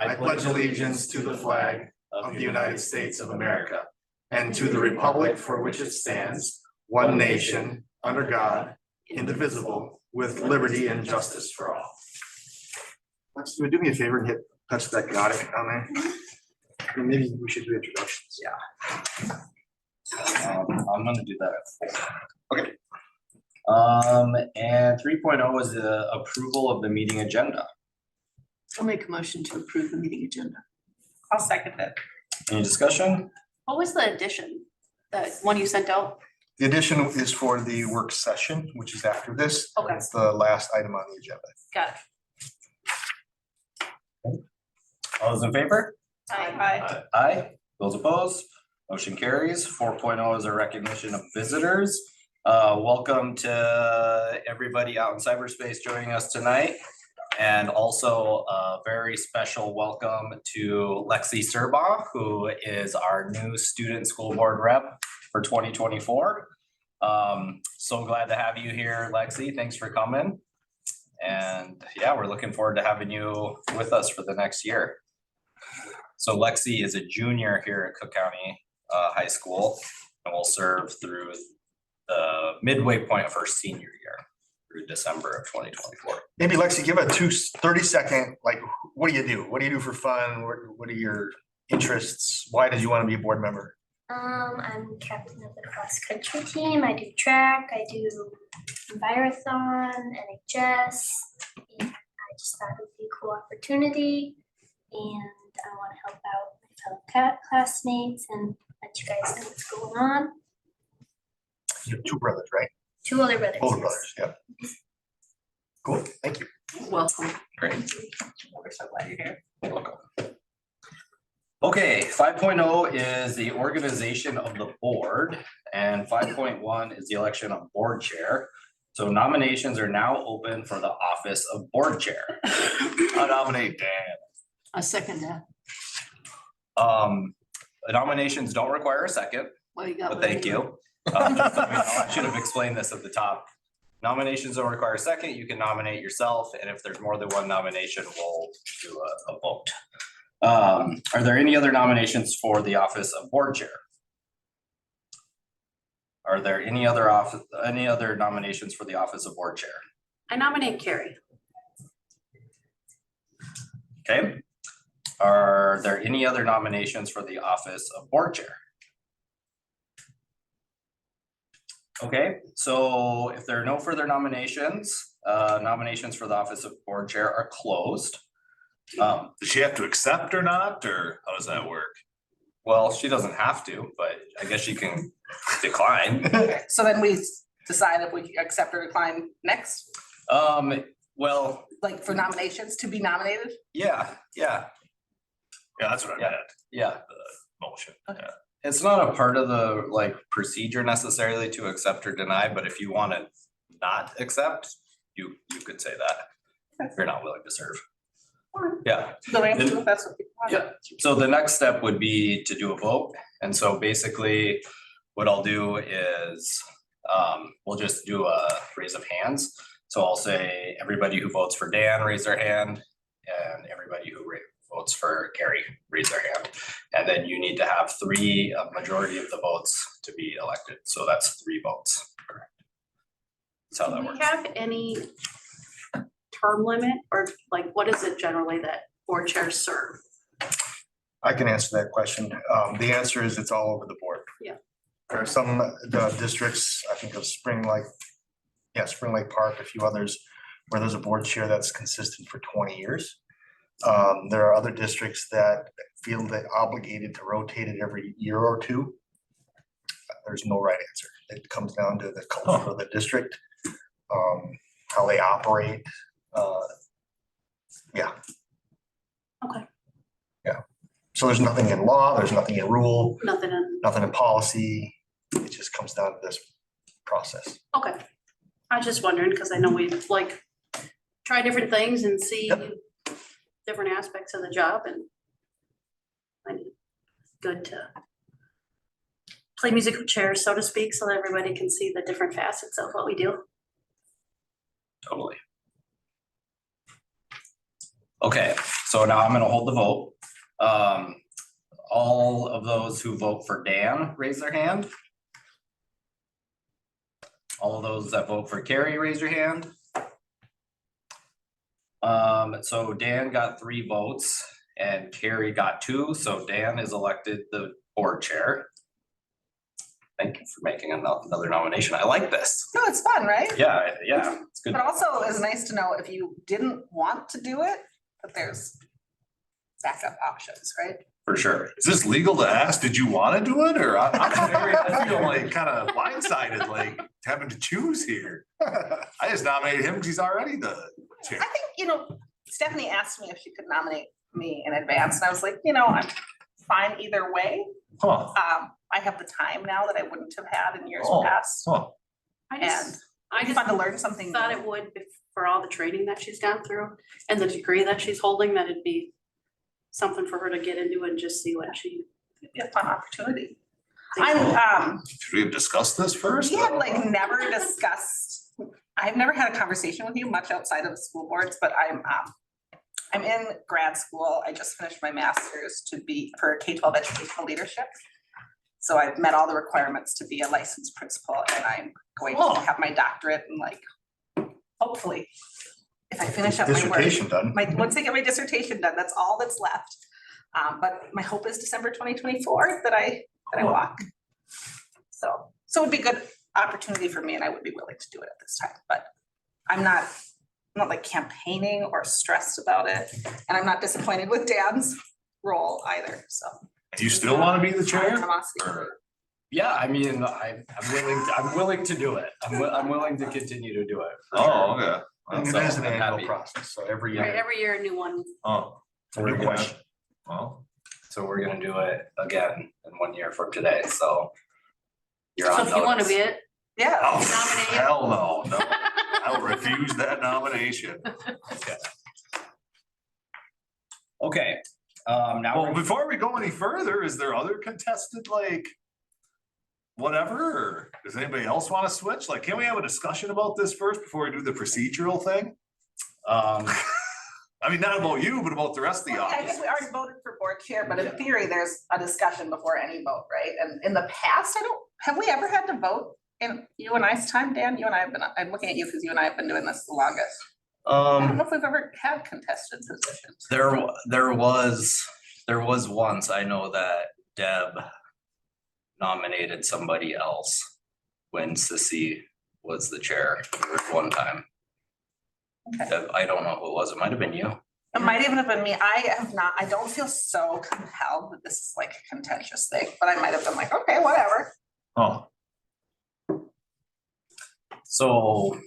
I pledge allegiance to the flag of the United States of America and to the republic for which it stands, one nation, under God, indivisible, with liberty and justice for all. Let's do me a favor and touch that God on there. And maybe we should do introductions. Yeah. I'm gonna do that at 4. Okay. And 3.0 is the approval of the meeting agenda. I'll make a motion to approve the meeting agenda. I'll second it. Any discussion? What was the addition? The one you sent out? The addition is for the work session, which is after this. Okay. It's the last item on the agenda. Got it. All those in favor? Aye. Aye. Those opposed? Motion carries. 4.0 is a recognition of visitors. Welcome to everybody out in cyberspace joining us tonight. And also a very special welcome to Lexi Serbaugh, who is our new student school board rep for 2024. So glad to have you here, Lexi. Thanks for coming. And yeah, we're looking forward to having you with us for the next year. So Lexi is a junior here at Cook County High School and will serve through the midway point of her senior year through December of 2024. Maybe Lexi, give a 30-second, like, what do you do? What do you do for fun? What are your interests? Why did you want to be a board member? I'm captain of the cross country team. I do track, I do marathon, NHS, and I just thought it would be a cool opportunity. And I want to help out my fellow classmates and let you guys know what's going on. You have 2 brothers, right? 2 older brothers. Older yes. brothers, yeah. Cool, thank you. Welcome. Great. We're so glad you're here. You're welcome. Okay, 5.0 is the organization of the board, and 5.1 is the election of board chair. So nominations are now open for the office of board chair. I nominate Dan. I second that. Nominations don't require a second, Well, you got. but thank you. Just so we know, I should have explained this at the top. Nominations don't require a second. You can nominate yourself, and if there's more than one nomination, we'll do a vote. Are there any other nominations for the office of board chair? Are there any other nominations for the office of board chair? I nominate Carrie. Okay. Are there any other nominations for the office of board chair? Okay, so if there are no further nominations, nominations for the office of board chair are closed. Does she have to accept or not, or how does that work? Well, she doesn't have to, but I guess she can decline. Okay, so then we decide if we accept or decline next, Well, like for nominations to be nominated? yeah. Yeah, that's what I meant, Yeah, motion. Okay. it's not a part of the like procedure necessarily to accept or deny, but if you want to not accept, you could say that if you're not willing to serve. Yeah. So if that's what people want. Yeah, so the next step would be to do a vote, and so basically what I'll do is we'll just do a raise of hands. So I'll say everybody who votes for Dan, raise their hand, and everybody who votes for Carrie, raise their hand. And then you need to have a majority of the votes to be elected, so that's 3 votes. That's how that Do we works. have any term limit, or like what is it generally that board chairs serve? I can answer that question. The answer is it's all over the board. Yeah. There are some districts, I think of Spring Lake Park, a few others, where there's a board chair that's consistent for 20 years. There are other districts that feel that obligated to rotate it every year or 2. There's no right answer. It comes down to the culture of the district, how they operate. Yeah. Okay. Yeah. So there's nothing in law, there's nothing in rule, Nothing in, nothing in policy. It just comes down to this process. okay. I was just wondering, because I know we like try different things and see Yep. different aspects of the job, and I think it's good to play musical chairs, so to speak, so that everybody can see the different facets of what we do. Totally. Okay, So now I'm gonna hold the vote. All of those who vote for Dan, raise their hand. All of those that vote for Carrie, raise your hand. So Dan got 3 votes and Carrie got 2, so Dan is elected the board chair. Thank you for making another nomination. I like this. No, it's fun, right? Yeah, it's good. But also it's nice to know if you didn't want to do it, that there's backup options, right? For sure. Is this legal to ask? Did you want to do it? Or I feel like kind of blindsided, like having to choose here. I just nominated him because he's already the chair. I think, Stephanie asked me if she could nominate me in advance, and I was like, I'm fine either way. Huh, I have the time now that I wouldn't have had in years Oh. past, huh. I and just, I it's just fun to learn something. thought new. it would be for all the training that she's gone through and the degree that she's holding, that it'd be something for her to get into and just see what she It'd be a fun opportunity. thinks. Should we have discussed this first? We have never discussed, I've never had a conversation with you much outside of the school boards, but I'm in grad school. I just finished my master's to be for K-12 educational leadership. So I've met all the requirements to be a licensed principal, and I'm going Oh. to have my doctorate and hopefully, if I finish up my work. Dissertation done. Once I get my dissertation done, that's all that's left. But my hope is December 2024 that I walk. So it'd be a good opportunity for me, and I would be willing to do it at this time, but I'm not like campaigning or stressed about it. And I'm not disappointed with Dan's role either, so. You still want to be the chair? Animosity. Or- Yeah, I mean, I'm willing to do it. I'm willing to continue to do it. for Oh, sure. okay. And So, it is an I'm annual happy. process, so every Right, year, every year, a new one. Oh, a new question. well, So we're gonna do it again in 1 year from today, so. You're So on if you want to notice. be it, Yeah, oh, Nominate. hell no, I will refuse that nomination. Okay, now. Well, we're- before we go any further, is there other contested, whatever, or does anybody else want to switch? Can we have a discussion about this first before we do the procedural thing? I mean, not about you, but about the rest of the I office. guess we already voted for board chair, but in theory, there's a discussion before any vote, right? And in the past, have we ever had to vote in you and I's time, Dan? You and I have been, I'm looking at you because you and I have been doing this the longest. I don't know if we've ever had contested positions. There was once, I know that Deb nominated somebody else when Sissy was the chair. There was one time. Okay. Deb, I don't know who it was. It might have been you. It might even have been me. I don't feel so compelled that this is like a contentious thing, but I might have been like, okay, whatever. Oh, So,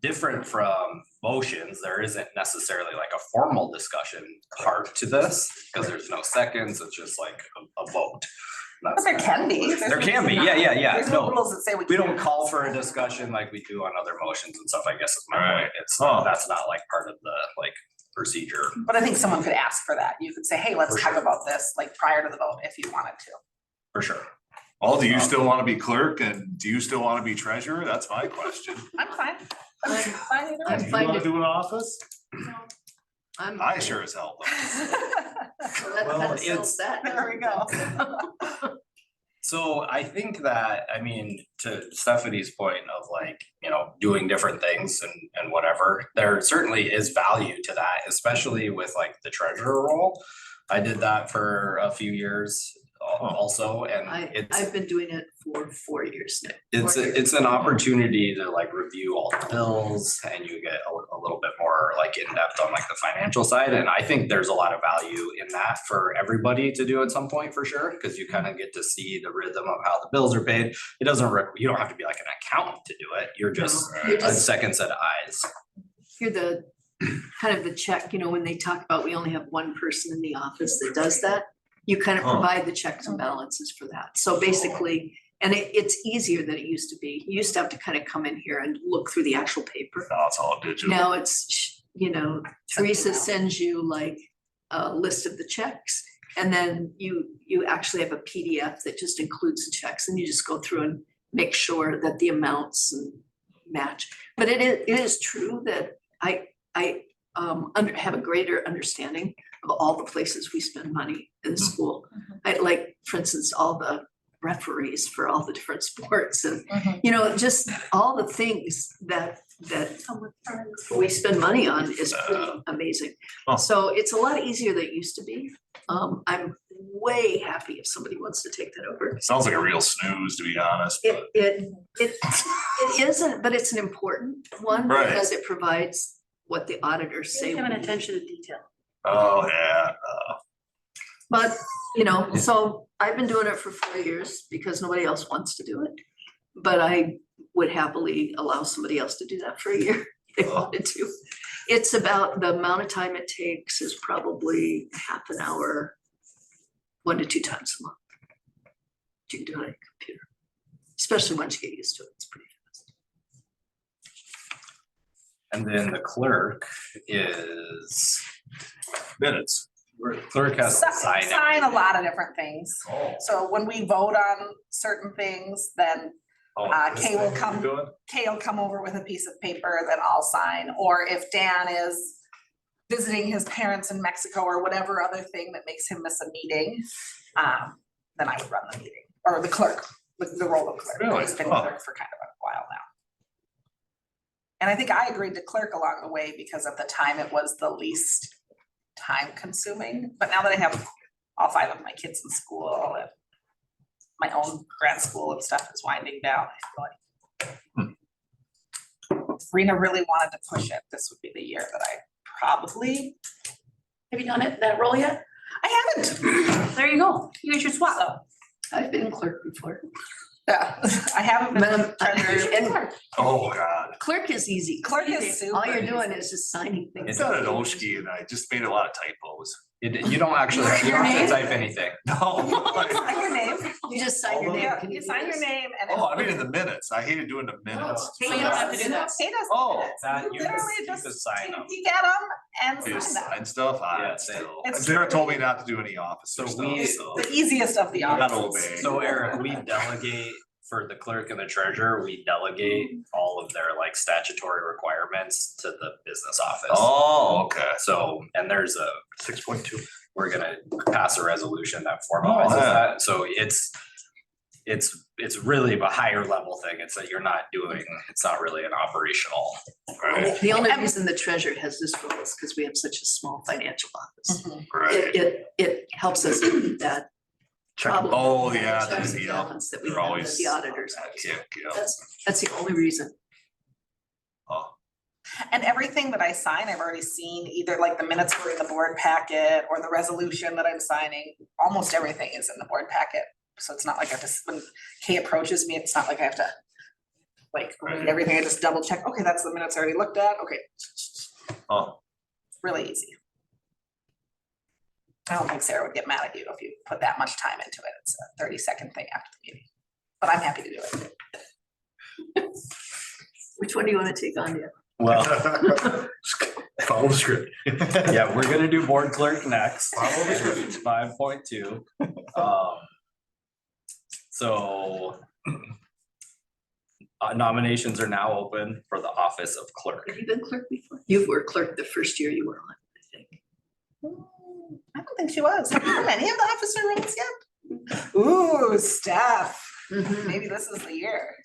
different from motions, there isn't necessarily like a formal discussion part to this, because there's no seconds, it's just like a vote. But there can be. There can be, yeah, There's no no, rules that say we we don't can't. call for a discussion like we do on other motions and stuff, I guess is my Right. point. It's, Oh. that's not like part of the procedure. But I think someone could ask for that. You could say, hey, let's For talk sure. about this, like prior to the vote, if you wanted to. For sure. do you still want to be clerk and do you still want to be treasurer? That's my question. I'm fine. I'm fine either I'm Do way. you fine want to- to do an office? I'm. I sure as hell don't. Well, That settles that. There we go. So I think that, I mean, to Stephanie's point of doing different things and whatever, there certainly is value to that, especially with the treasurer role. I did that for a few years also, and I've been doing it for 4 years now. it's an opportunity to review all the bills, and you get a little bit more in depth on the financial side. And I think there's a lot of value in that for everybody to do at some point for sure, because you kind of get to see the rhythm of how the bills are paid. It doesn't, you don't have to be an accountant to do it. You're just You're a just, second set of eyes. you're the, kind of the check, when they talk about we only have one person in the office that does that, you kind of Huh. provide the checks and balances for that. So basically, and it's easier than it used to be. You used to have to kind of come in here and look through the actual paper. No, it's all digital. Now it's, Teresa sends you a list of the checks. And then you actually have a PDF that just includes the checks, and you just go through and make sure that the amounts match. But it is true that I have a greater understanding of all the places we spend money in the school. I like, for instance, all the referees for all the different sports and, you know, just all the things that we spend money on is pretty amazing. Oh. So it's a lot easier than it used to be. I'm way happy if somebody wants to take that over. Sounds like a real snooze, to be honest, but It isn't, but it's an important one Right. because it provides what the auditors say. Have an we need. attention to detail. oh, yeah. But, you know, so I've been doing it for 4 years because nobody else wants to do it. But I would happily allow somebody else to do that for a year if they wanted to. It's about, the amount of time it takes is probably half an hour, 1 to 2 times a month. You can do it on a computer, especially once you get used to it, it's pretty fast. And then the clerk is, Minutes. clerk has to sign it. Sign a lot of different things. Oh. So when we vote on certain things, then this Kay will thing come- you're doing? Kay will come over with a piece of paper that I'll sign, or if Dan is visiting his parents in Mexico or whatever other thing that makes him miss a meeting, then I would run the meeting, or the clerk, the role of clerk. Really? He's been Huh. clerk for kind of a while now. And I think I agreed to clerk along the way because at the time it was the least time consuming, but now that I have all 5 of my kids in school and my own grad school and stuff is winding down, I feel like if Rena really wanted to push it, this would be the year that I probably, Have you done it, that role yet? I haven't. There you go. You guys should swap. I've been clerk before. Yeah, I haven't been Madam, treasurer. and Oh, God. clerk is easy. Clerk is All you're super doing easy. is just signing I things. got an Oshki and I just made a lot of typos. You don't actually, you don't have to type anything. No. Sign your name. You just sign your name. Yeah, Can you do sign your this? name and. Oh, I mean in the minutes. I hated doing the minutes. Kay So you don't have to do that. does- Kay does Oh, minutes. that You you literally just just sign them. peek at them and You just sign them. sign stuff, Yeah, still. it's- Sarah told me not to do any office So stuff, we- so. The easiest of the I gotta options. obey. So Eric, we delegate for the clerk and the treasurer, we delegate all of their like statutory requirements to the business office. Oh, okay. So, and there's a 6.2. we're gonna pass a resolution that formalizes yeah. that, so it's really a higher level thing, it's that you're not doing, it's not really an operational. Right, The only reason the treasurer has this role is because we have such a small financial office. Mhm. right. It helps us keep that problem. Oh, yeah, Checks the and deal. balance that we They're have always with the auditors. on that kick, yeah. That's the only reason. Oh, And everything that I sign, I've already seen, either like the minutes were in the board packet or the resolution that I'm signing. Almost everything is in the board packet. So it's not like I have to, when Kay approaches me, it's not like I have to like read everything. I just double check. Okay, that's the minutes I already looked at. Okay. oh, Really easy. I don't think Sarah would get mad at you if you put that much time into it. It's a 30-second thing after the meeting. But I'm happy to do it. Which one do you want to take on, Dan? Well, Follow the script. yeah, we're gonna do board clerk next. Follow the script. It's 5.2. So nominations are now open for the office of clerk. Have you been clerk before? You were clerk the first year you were on, I think. I don't think she was. Have you done any of the officer roles yet? Ooh, Steph. Maybe this is the year.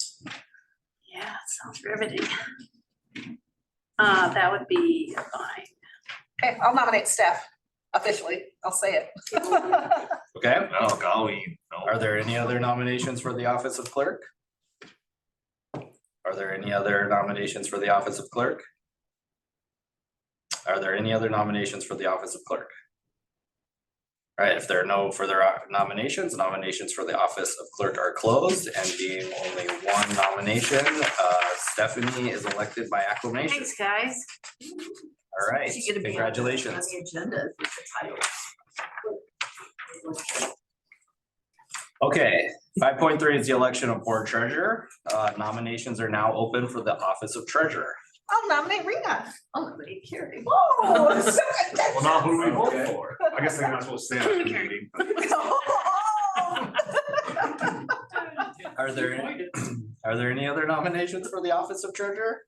Yeah, sounds riveting. That would be fine. Okay, I'll nominate Steph officially. I'll say it. Okay, oh, golly, no. are there any other nominations for the office of clerk? Are there any other nominations for the office of clerk? Are there any other nominations for the office of clerk? All right, if there are no further nominations for the office of clerk are closed, and being only one nomination, Stephanie is elected by acclamation. Thanks, guys. All right, She's gonna be on congratulations. the agenda with the titles. Okay, 5.3 is the election of board treasurer. Nominations are now open for the office of treasurer. I'll nominate Rena. Oh, nobody cared. Whoa. Well, now who do we vote Okay. for? I guess they're not supposed to say at the meeting. But Are there any other nominations for the office of treasurer?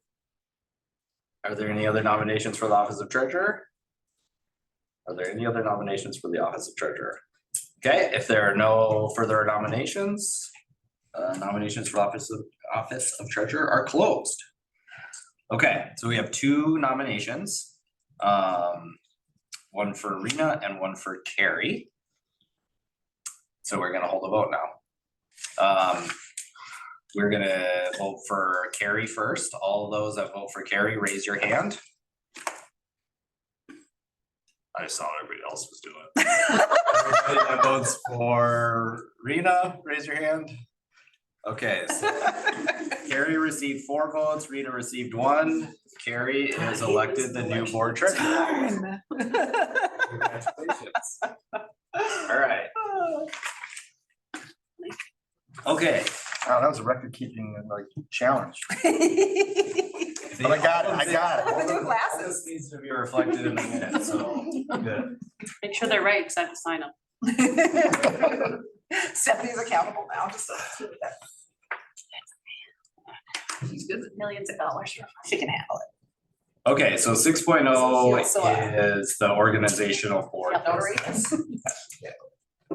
Are there any other nominations for the office of treasurer? Are there any other nominations for the office of treasurer? Okay, if there are no further nominations, nominations for office of treasurer are closed. Okay, so we have 2 nominations. One for Rena and one for Carrie. So we're gonna hold a vote now. We're gonna vote for Carrie first. All those that vote for Carrie, raise your hand. I saw what everybody else was doing. Everybody that votes for Rena, raise your hand. Okay, so Carrie received 4 votes, Rena received 1. Carrie is elected the new board treasurer. Darn. Congratulations. All right. Okay. Wow, that was a record keeping like challenge. But I got it, I got it. The new All glasses. this needs to be reflected in the minutes, so good. Make sure they're right, because I have to sign them. Stephanie's accountable now, just so that She's good with millions of dollars. she can handle it. Okay, so 6.0 is the organizational board. Yeah, notary.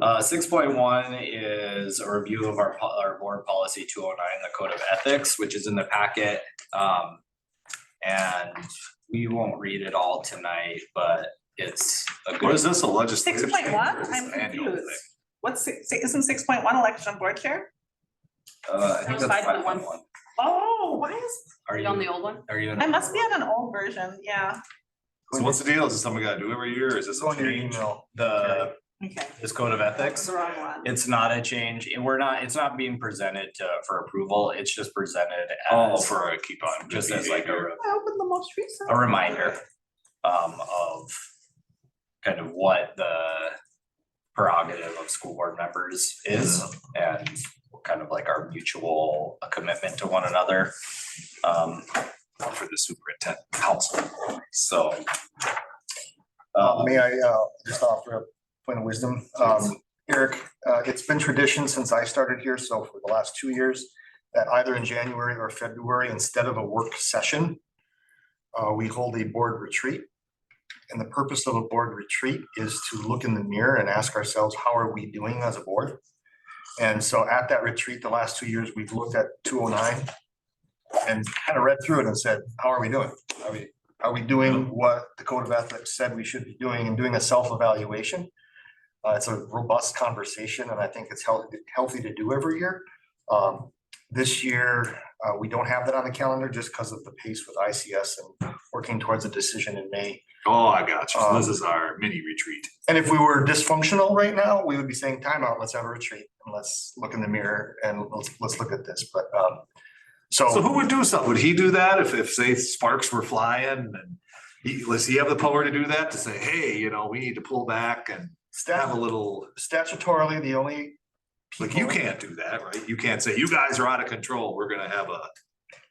6.1 is a review of our board policy 209, the code of ethics, which is in the packet. And we won't read it all tonight, but it's a good. What is this, a legislative? 6.1? change or is this I'm an annual confused. thing? What's, isn't 6.1 election of board chair? I think That was that's 5.1. 5.1. Oh, why is, Are Are you on the old one? Are you? in- I must be on an old version, yeah. So what's the deal? Is this something we gotta do every year? Is this Go a on your change? email. Okay. This code of That's ethics. the wrong one. It's not a change. It's not being presented for approval. It's just presented Oh, as for a keep on. good just as like behavior. I opened the most recent. a reminder of kind of what the prerogative of school board members is and kind of like our mutual commitment to one another. For the superintendent council. So. May I just offer a point of wisdom? Eric, it's been tradition since I started here, so for the last 2 years, that either in January or February, instead of a work session, we hold a board retreat. And the purpose of a board retreat is to look in the mirror and ask ourselves, how are we doing as a board? And so at that retreat, the last 2 years, we've looked at 209 and kind of read through it and said, how are we doing? Are we doing what the code of ethics said we should be doing and doing a self-evaluation? It's a robust conversation and I think it's healthy to do every year. This year, we don't have that on the calendar just because of the pace with ICS and working towards a decision in May. Oh, I got you. So this is our mini retreat. And if we were dysfunctional right now, we would be saying time out, let's have a retreat and let's look in the mirror and let's look at this. But So who would do something? Would he do that if say sparks were flying and does he have the power to do that? To say, hey, we need to pull back and have a little, statutorily, the only like you can't do that, right? You can't say, you guys are out of control. We're gonna have a.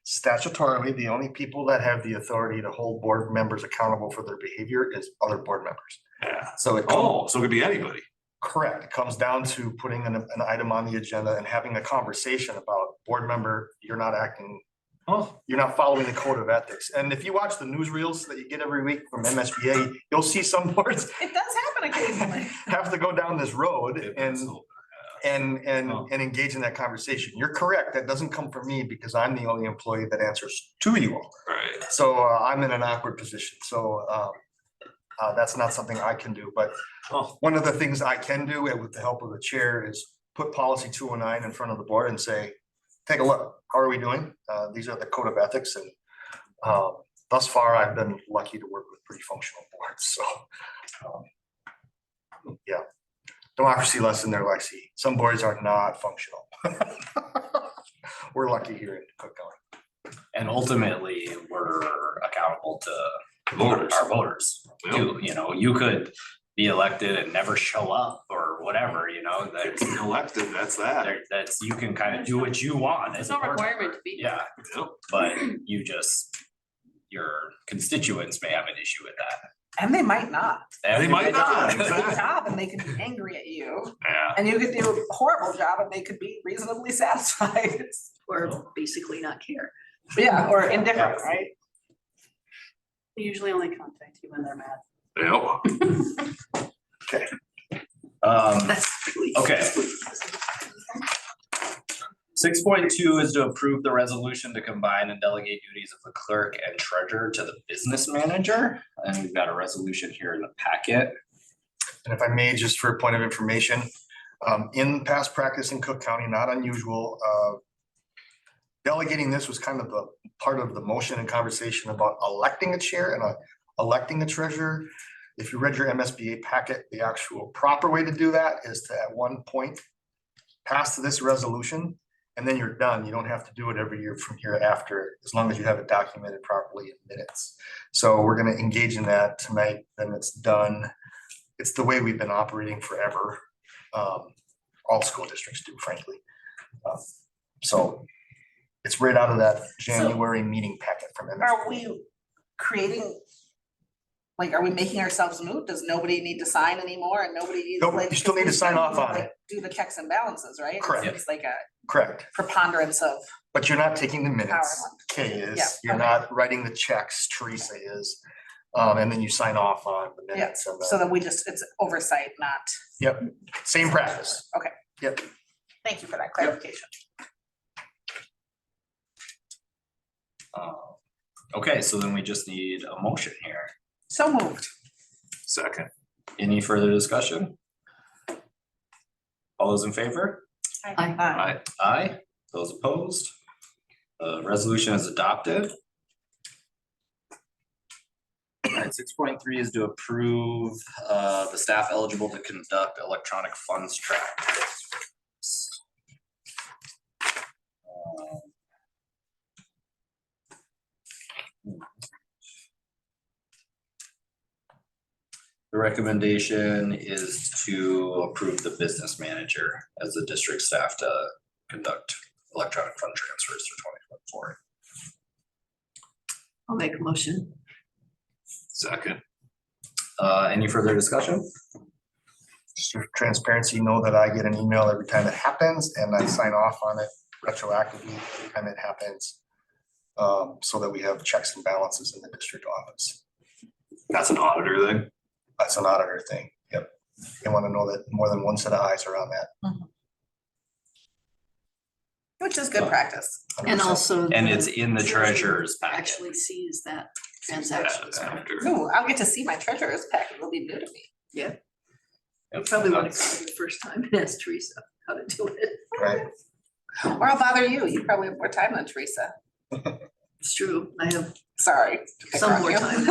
Statutorily, the only people that have the authority to hold board members accountable for their behavior is other board members. Yeah. So it Oh, so it could be anybody. correct. It comes down to putting an item on the agenda and having a conversation about board member, you're not acting, Oh, you're not following the code of ethics. And if you watch the newsreels that you get every week from MSBA, you'll see some boards It does happen occasionally. have to go down this road and Oh. engage in that conversation. You're correct. That doesn't come from me because I'm the only employee that answers to you all. right. So I'm in an awkward position. So that's not something I can do, but Oh, one of the things I can do with the help of the chair is put policy 209 in front of the board and say, take a look, how are we doing? These are the code of ethics and thus far I've been lucky to work with pretty functional boards. So yeah, democracy lesson there, Lexi. Some boards are not functional. We're lucky here in Cook County. And ultimately, we're accountable to Voters. our voters. You could be elected and never show up or whatever, that's, elected, that's that. that's, you can kind of do what you want. There's as a no board requirement member. to be. Yeah, Yep. but your constituents may have an issue with that. And they might not. They might not, They could do a exactly. good job and they could be angry at you. Yeah. And you could do a horrible job and they could be reasonably satisfied. Or basically not care. Yeah, or indifferent, right? They usually only contact you when they're mad. Yep. That's really. Okay. 6.2 is to approve the resolution to combine and delegate duties of the clerk and treasurer to the business manager. And we've got a resolution here in the packet. And if I may, just for a point of information, in past practice in Cook County, not unusual, delegating this was kind of the part of the motion and conversation about electing a chair and electing a treasurer. If you read your MSBA packet, the actual proper way to do that is to at one point pass this resolution, and then you're done. You don't have to do it every year from here after, as long as you have it documented properly in minutes. So we're gonna engage in that tonight, then it's done. It's the way we've been operating forever. All school districts do, frankly. So it's right out of that January meeting packet from MSBA. Are we creating, like, are we making ourselves moot? Does nobody need to sign anymore and nobody needs? Nope, like, you still need to sign off on like, it. Do the checks and balances, right? Correct. It's like a Correct, preponderance of, but you're not taking the minutes. Power. Kay is, Yeah, you're okay. not writing the checks, Teresa is. And then you sign off on the yeah, minutes and so the, that we just, it's oversight, not, yep, same practice. Okay. Yep, thank you for that clarification. Okay, so then we just need a motion here. So moved. Second. Any further discussion? All those in favor? Aye. Aye. Those opposed? The resolution is adopted. Alright, 6.3 is to approve the staff eligible to conduct electronic funds track. The recommendation is to approve the business manager as the district staff to conduct electronic fund transfers for 2024. I'll make a motion. Second. Any further discussion? just for transparency, know that I get an email every time it happens and I sign off on it retroactively every time it happens. So that we have checks and balances in the district office. That's an auditor thing. That's an auditor thing. Yep. They want to know that more than one set of eyes are on that. Which is good practice. And 100%. also. And the it's in the treasurer's packet. Actually sees that transaction. After. Ooh, I'll get to see my treasurer's packet. It'll be new to me. Yeah, Yep, probably want to that's- come the first time and ask Teresa how to do it. Right. Or I'll bother you. You probably have more time than Teresa. It's true. I have Sorry. to pick Some on more you. time.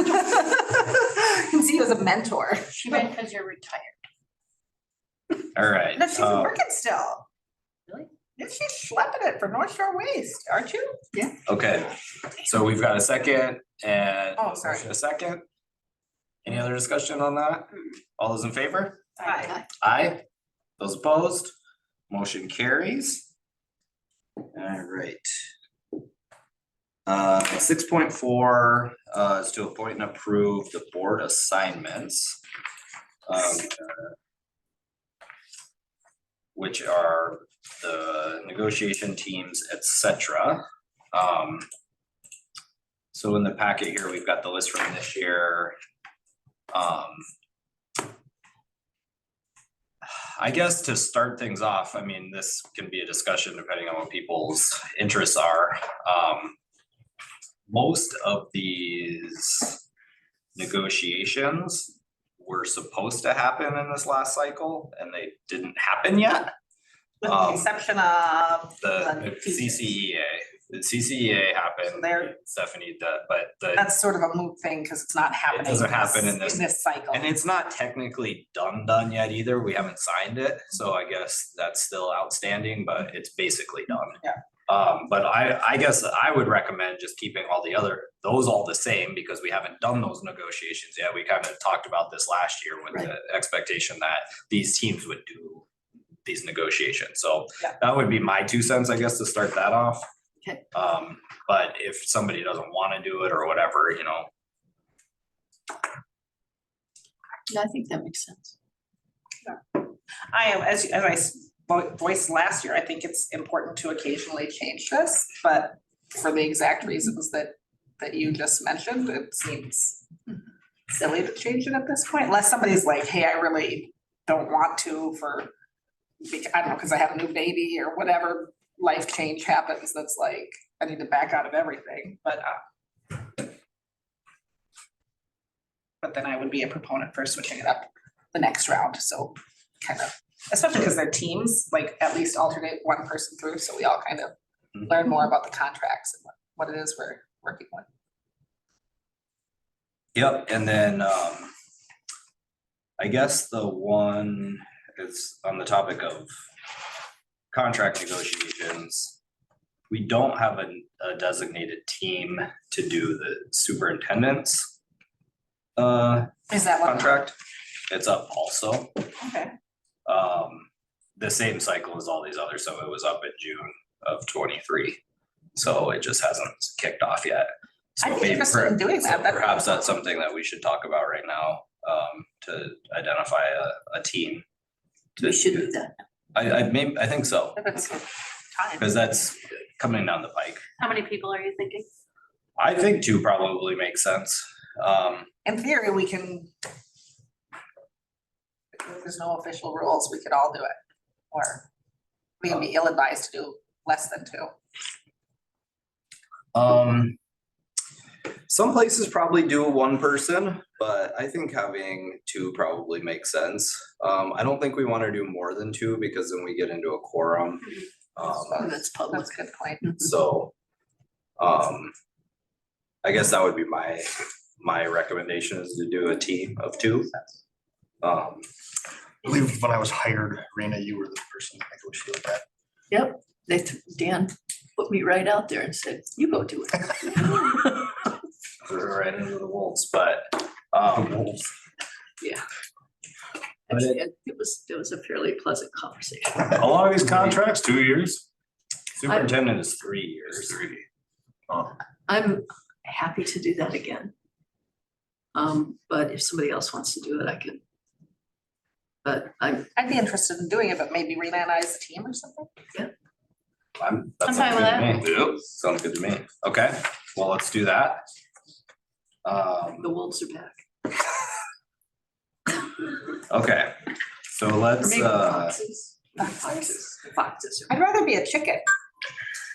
Can see you as a mentor. She meant because you're retired. All right. No, she's working still. Really? Yeah, she's schlepping it for North Shore Waste, aren't you? Okay, so we've got a second and. Oh, sorry. A second. Any other discussion on that? All those in favor? Aye. Aye. Those opposed? Motion carries. All right. 6.4 is to appoint and approve the board assignments. Which are the negotiation teams, etc. So in the packet here, we've got the list from this year. I guess to start things off, I mean, this can be a discussion depending on what people's interests are. Most of these negotiations were supposed to happen in this last cycle and they didn't happen yet. With the exception of The teachers. CCEA, the CCEA happened, There, Stephanie, but the, that's sort of a moot thing because it's not happening. doesn't happen in this- cycle. and it's not technically done yet either. We haven't signed it, so I guess that's still outstanding, but it's basically done. Yeah. But I guess I would recommend just keeping those all the same because we haven't done those negotiations yet. We kind of talked about this last year with the expectation that these teams would do these negotiations. So Yeah. that would be my 2 cents, I guess, to start that off. Okay. But if somebody doesn't want to do it or whatever, you know, Yeah, I think that makes sense. I am, as I voiced last year, I think it's important to occasionally change this, but for the exact reasons that that you just mentioned, it seems silly to change it at this point, unless somebody's like, hey, I really don't want to I don't know, because I have a new baby or whatever life change happens, that's like, I need to back out of everything, but then I would be a proponent for switching it up the next round, so kind of, especially because they're teams, like at least alternate one person through, so we all kind of learn more about the contracts and what it is we're working with. Yep, and then I guess the one is on the topic of contract negotiations. We don't have a designated team to do the superintendent's Is that one? contract. It's up also. Okay, The same cycle as all these others, so it was up in June of 23. So it just hasn't kicked off yet. So I'd be maybe interested in doing that. That'd be perhaps awesome. that's something that we should talk about right now, to identify a team. We should do that. I think so, if it's time. because that's coming down the pike. How many people are you thinking? I think 2 probably makes sense. In theory, we can. If there's no official rules, we could all do it, or we would be ill-advised to do less than 2. Some places probably do 1 person, but I think having 2 probably makes sense. I don't think we want to do more than 2 because then we get into a quorum. That's public. That's a good point. So, I guess that would be my recommendation is to do a team of 2. I believe when I was hired, Rena, you were the person that negotiated that. Yep, Dan put me right out there and said, you go do it. We're right into the wolves, but, Yeah. But It was a fairly pleasant conversation. How long are these contracts? 2 years? superintendent is 3 years. 3. Oh, I'm happy to do that again. But if somebody else wants to do it, I can. But I'd be interested in doing it, but maybe Rena and I as a team or something. That I'm sounds fine with good to me. yep. Sounds good to me. Okay, well, let's do that. the wolves are back. Okay, so Or let's, maybe foxes. Foxes. I'd rather be a chicken.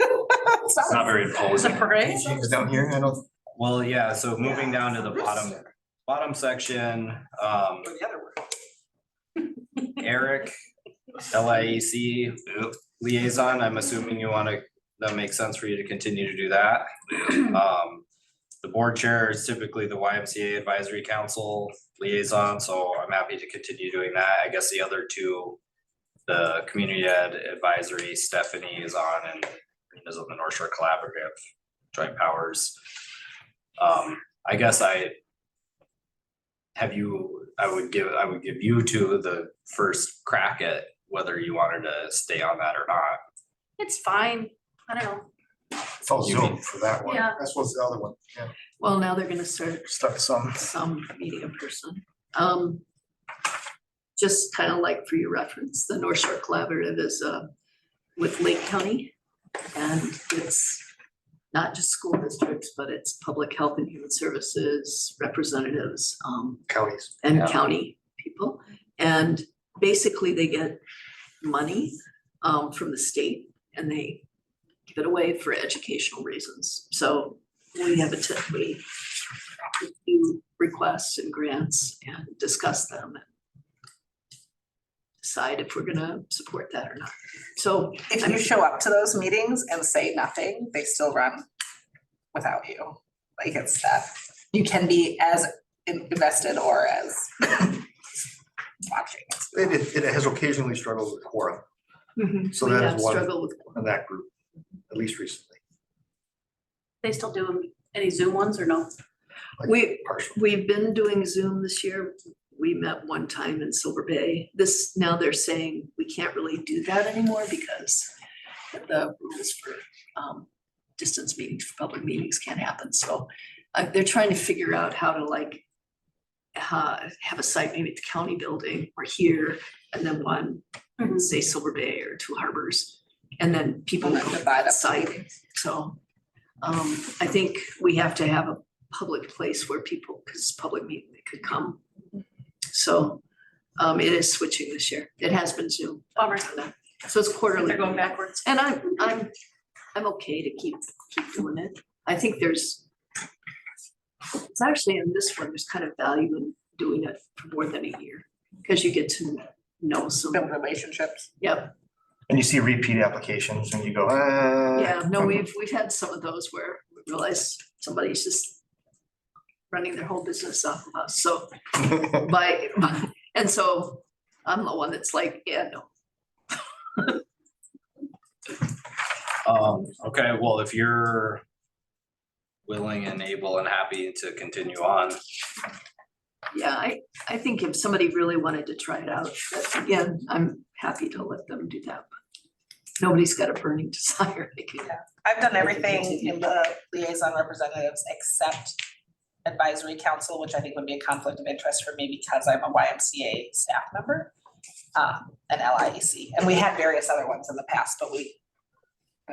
It's not very Is imposing. it parade? Is down here, I don't, well, yeah, so moving down to the bottom section, The other word. Eric, LIEC liaison, I'm assuming that makes sense for you to continue to do that. The board chair is typically the YMCA Advisory Council liaison, so I'm happy to continue doing that. I guess the other 2, the Community Ed Advisory, Stephanie is on and is on the North Shore Collaborative Joint Powers. I guess I would give you 2 the first crack at whether you wanted to stay on that or not. It's fine. I don't know. it's all Zoom for that one. Yeah. That's what's the other one, yeah, Well, now they're gonna start stuck some. some meeting in person. Just kind of like for your reference, the North Shore Collaborative is with Lake County. And it's not just school districts, but it's public health and human services representatives, Counties. and Yeah. county people. And basically they get money from the state and they give it away for educational reasons. So we have we do requests and grants and discuss them and decide if we're gonna support that or not. So If you show up to those meetings and say nothing, they still run without you. Like it's that, you can be as invested or as watching. It has occasionally struggled with quorum So we that is have one- struggled with. in that group, at least recently, They still do any Zoom ones or no? partially. We've been doing Zoom this year. We met one time in Silver Bay. Now they're saying we can't really do that anymore because the rules for distance meetings, for public meetings can't happen. So they're trying to figure out how to like have a site maybe at the county building or here, and then one, say Silver Bay or Two Harbors, and then people And then go to divide that up the site. meetings. So I think we have to have a public place where people, because public meeting, they could come. So it is switching this year. It has been Zoom. Bummer. So it's quarterly. They're going backwards. And I'm okay to keep doing it. I think it's actually in this one, there's kind of value in doing it for more than a year. Because you get to know some, Build relationships. yep, And you see repeat applications and you go, yeah, no, we've had some of those where we realize somebody's just running their whole business off of us, so and so I'm the one that's like, yeah, no. Okay, well, if you're willing and able and happy to continue on, Yeah, I think if somebody really wanted to try it out, that, again, I'm happy to let them do that. But nobody's got a burning desire. They can- I've done everything in the liaison representatives except advisory council, which I think would be a conflict of interest for me because I'm a YMCA staff member. And LIEC, and we had various other ones in the past, but we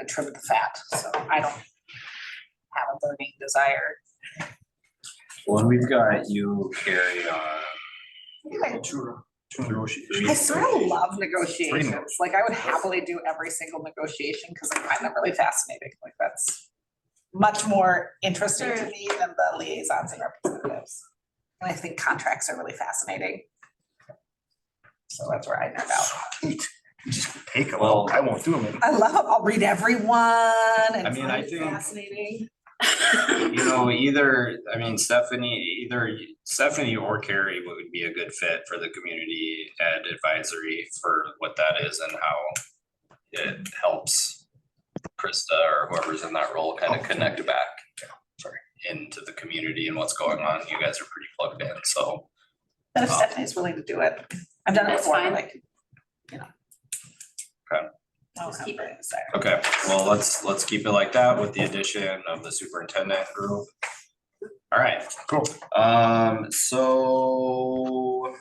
trimmed the fat, so I don't have a burning desire. when we've got you, Carrie, on. True negotiation. I sort of love negotiations, like I would happily do every single negotiation because I find them really fascinating, like that's much more interesting to me than the liaisons and representatives. And I think contracts are really fascinating. So that's where I nerd out. Sweet. You just take them. Well- I won't do them. I love them, I'll read every one and I mean, find I it think- fascinating. You know, Stephanie or Carrie would be a good fit for the community ed advisory for what that is and how it helps Krista or whoever's in that role kind of connect back. Into the community and what's going on. You guys are pretty plugged in, so. But if Stephanie's willing to do it, I've done it That's before, fine. like, you know. Okay. I don't have keep a burning desire. Okay, well, let's keep it like that with the addition of the superintendent group. All right, Cool. So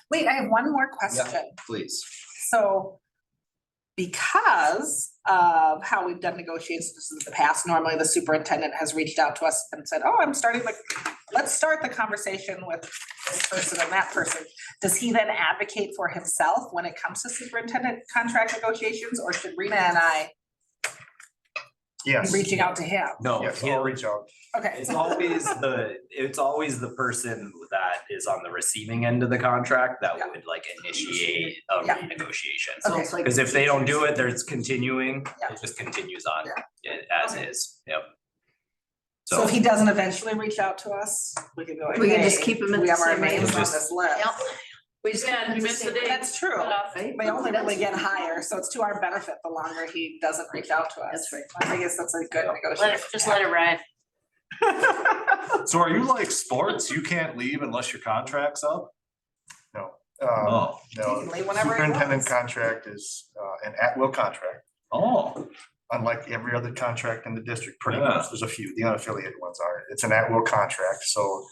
Wait, I have one more question. please. So because of how we've done negotiations in the past, normally the superintendent has reached out to us and said, oh, let's start the conversation with this person and that person. Does he then advocate for himself when it comes to superintendent contract negotiations, or should Rena and I be Yes. reaching out to him? No, Yes, I'll reach out. Okay, it's always the person that is on the receiving end of the contract that Yeah. would like initiate a Yeah. renegotiation. So it's like. Because if they don't do it, there's continuing, Yeah. it just continues on as Okay. is, yep. so if he doesn't eventually reach out to us, we can go like, We can just hey, keep him at we the have our same age. names on Just- this list. Yep. We just Yeah, you missed the date. That's true. Right? They only really That's- get higher, so it's to our benefit the longer he doesn't reach out to us. That's right. I guess that's a good Yeah. negotiation. Just let it ride. So are you like sports? You can't leave unless your contract's up? No. Oh, He No, can leave whenever he superintendent wants. contract is an at-will contract, oh, unlike every other contract in the district, pretty Yeah. much. There's a few, the unaffiliated ones are. It's an at-will contract, so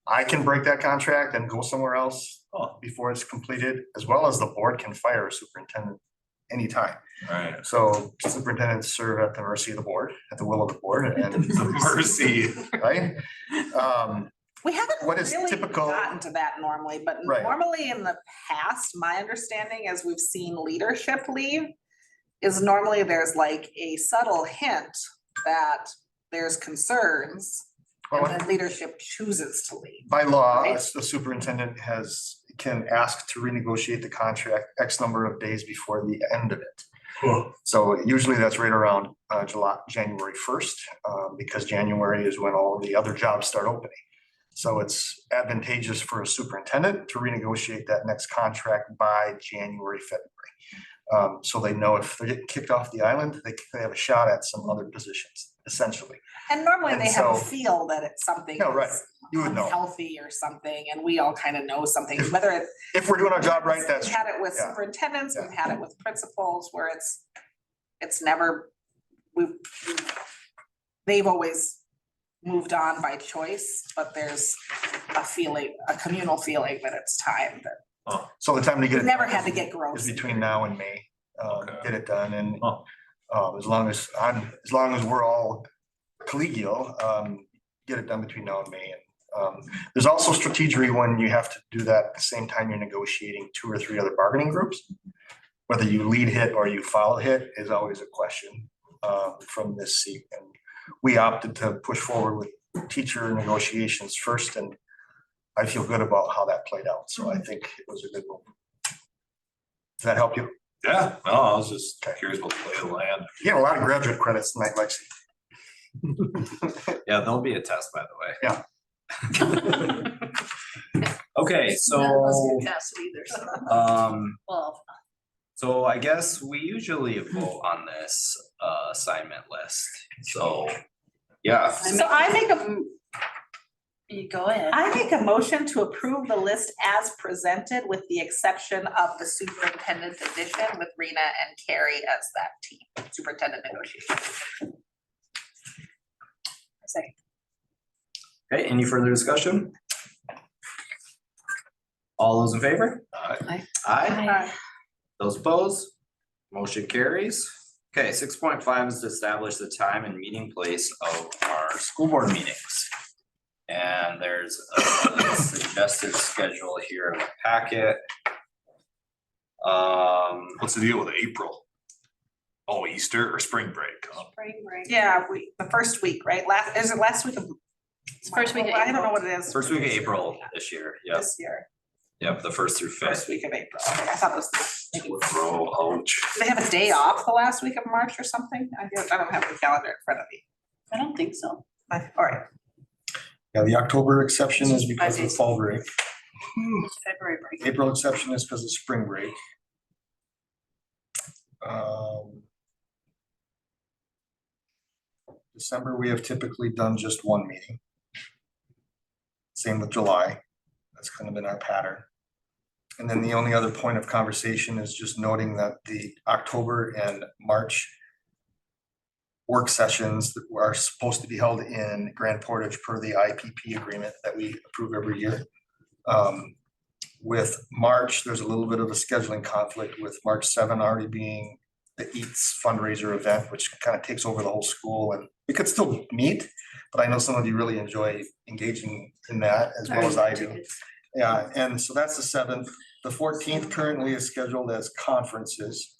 I can break that contract and go somewhere else Oh. before it's completed, as well as the board can fire a superintendent anytime. right. So superintendents serve at the mercy of the board, at the will of the board, and, The mercy. right? We haven't What is really typical- gotten to that normally, but Right. normally in the past, my understanding as we've seen leadership leave is normally there's like a subtle hint that there's concerns and Well, then leadership chooses to leave. by law, Right. the superintendent can ask to renegotiate the contract X number of days before the end of it. So usually that's right around January 1st, because January is when all the other jobs start opening. So it's advantageous for a superintendent to renegotiate that next contract by January, February. So they know if they're getting kicked off the island, they have a shot at some other positions, essentially. And normally And they have a so- feel that it's something No, right. that's You would know. unhealthy or something, and we all kind of know something, whether it's. If we're doing our job right, that's. We've had it with yeah. superintendents, Yeah. we've had it with principals, where it's never, they've always moved on by choice, but there's a feeling, a communal feeling that it's time that, So the time to get we've it. never done had to is- get gross. Is between now and May, Okay. get it done, and Oh. As long as we're all collegial, get it done between now and May. And there's also strategy when you have to do that at the same time you're negotiating 2 or 3 other bargaining groups. Whether you lead hit or you follow hit is always a question from this seat. And we opted to push forward with teacher negotiations first, and I feel good about how that played out. So I think it was a good move. Does that help you? Yeah, no, I was just curious about the lay of the land. You get a lot of graduate credits tonight, Lexi. Yeah, there'll be a test, by the way. Yeah. Okay, None of us so, can pass it either, so. Well, so I guess we usually vote on this assignment list, so, yeah. So I make a, you go ahead. I make a motion to approve the list as presented with the exception of the superintendent edition with Rena and Carrie as that team, superintendent negotiation. Okay, any further discussion? All those in favor? Aye. Aye. Those opposed? Motion carries. Okay, 6.5 is to establish the time and meeting place of our school board meetings. And there's a suggested schedule here in the packet. What's the deal with April? Oh, Easter or spring break? Huh? Spring break. Yeah, the first week, right? Is it last week of? It's first week of I don't know April. what it is. First week of April this year, yep, This year, yep, the 1st through 5th. first week of April. Okay, I thought it was. maybe- Bro, ouch. Do they have a day off the last week of March or something? I don't have the calendar in front of me. I don't think so. All right. Yeah, the October exception is because of fall break. It's February break. April exception is because of spring break. December, we have typically done just 1 meeting. Same with July. That's kind of been our pattern. And then the only other point of conversation is just noting that the October and March work sessions that are supposed to be held in Grand Portage per the IPP agreement that we approve every year. With March, there's a little bit of a scheduling conflict with March 7 already being the EATS fundraiser event, which kind of takes over the whole school, and we could still meet, but I know some of you really enjoy engaging in that as well as I do. Yeah, and so that's the 7th. The 14th currently is scheduled as conferences.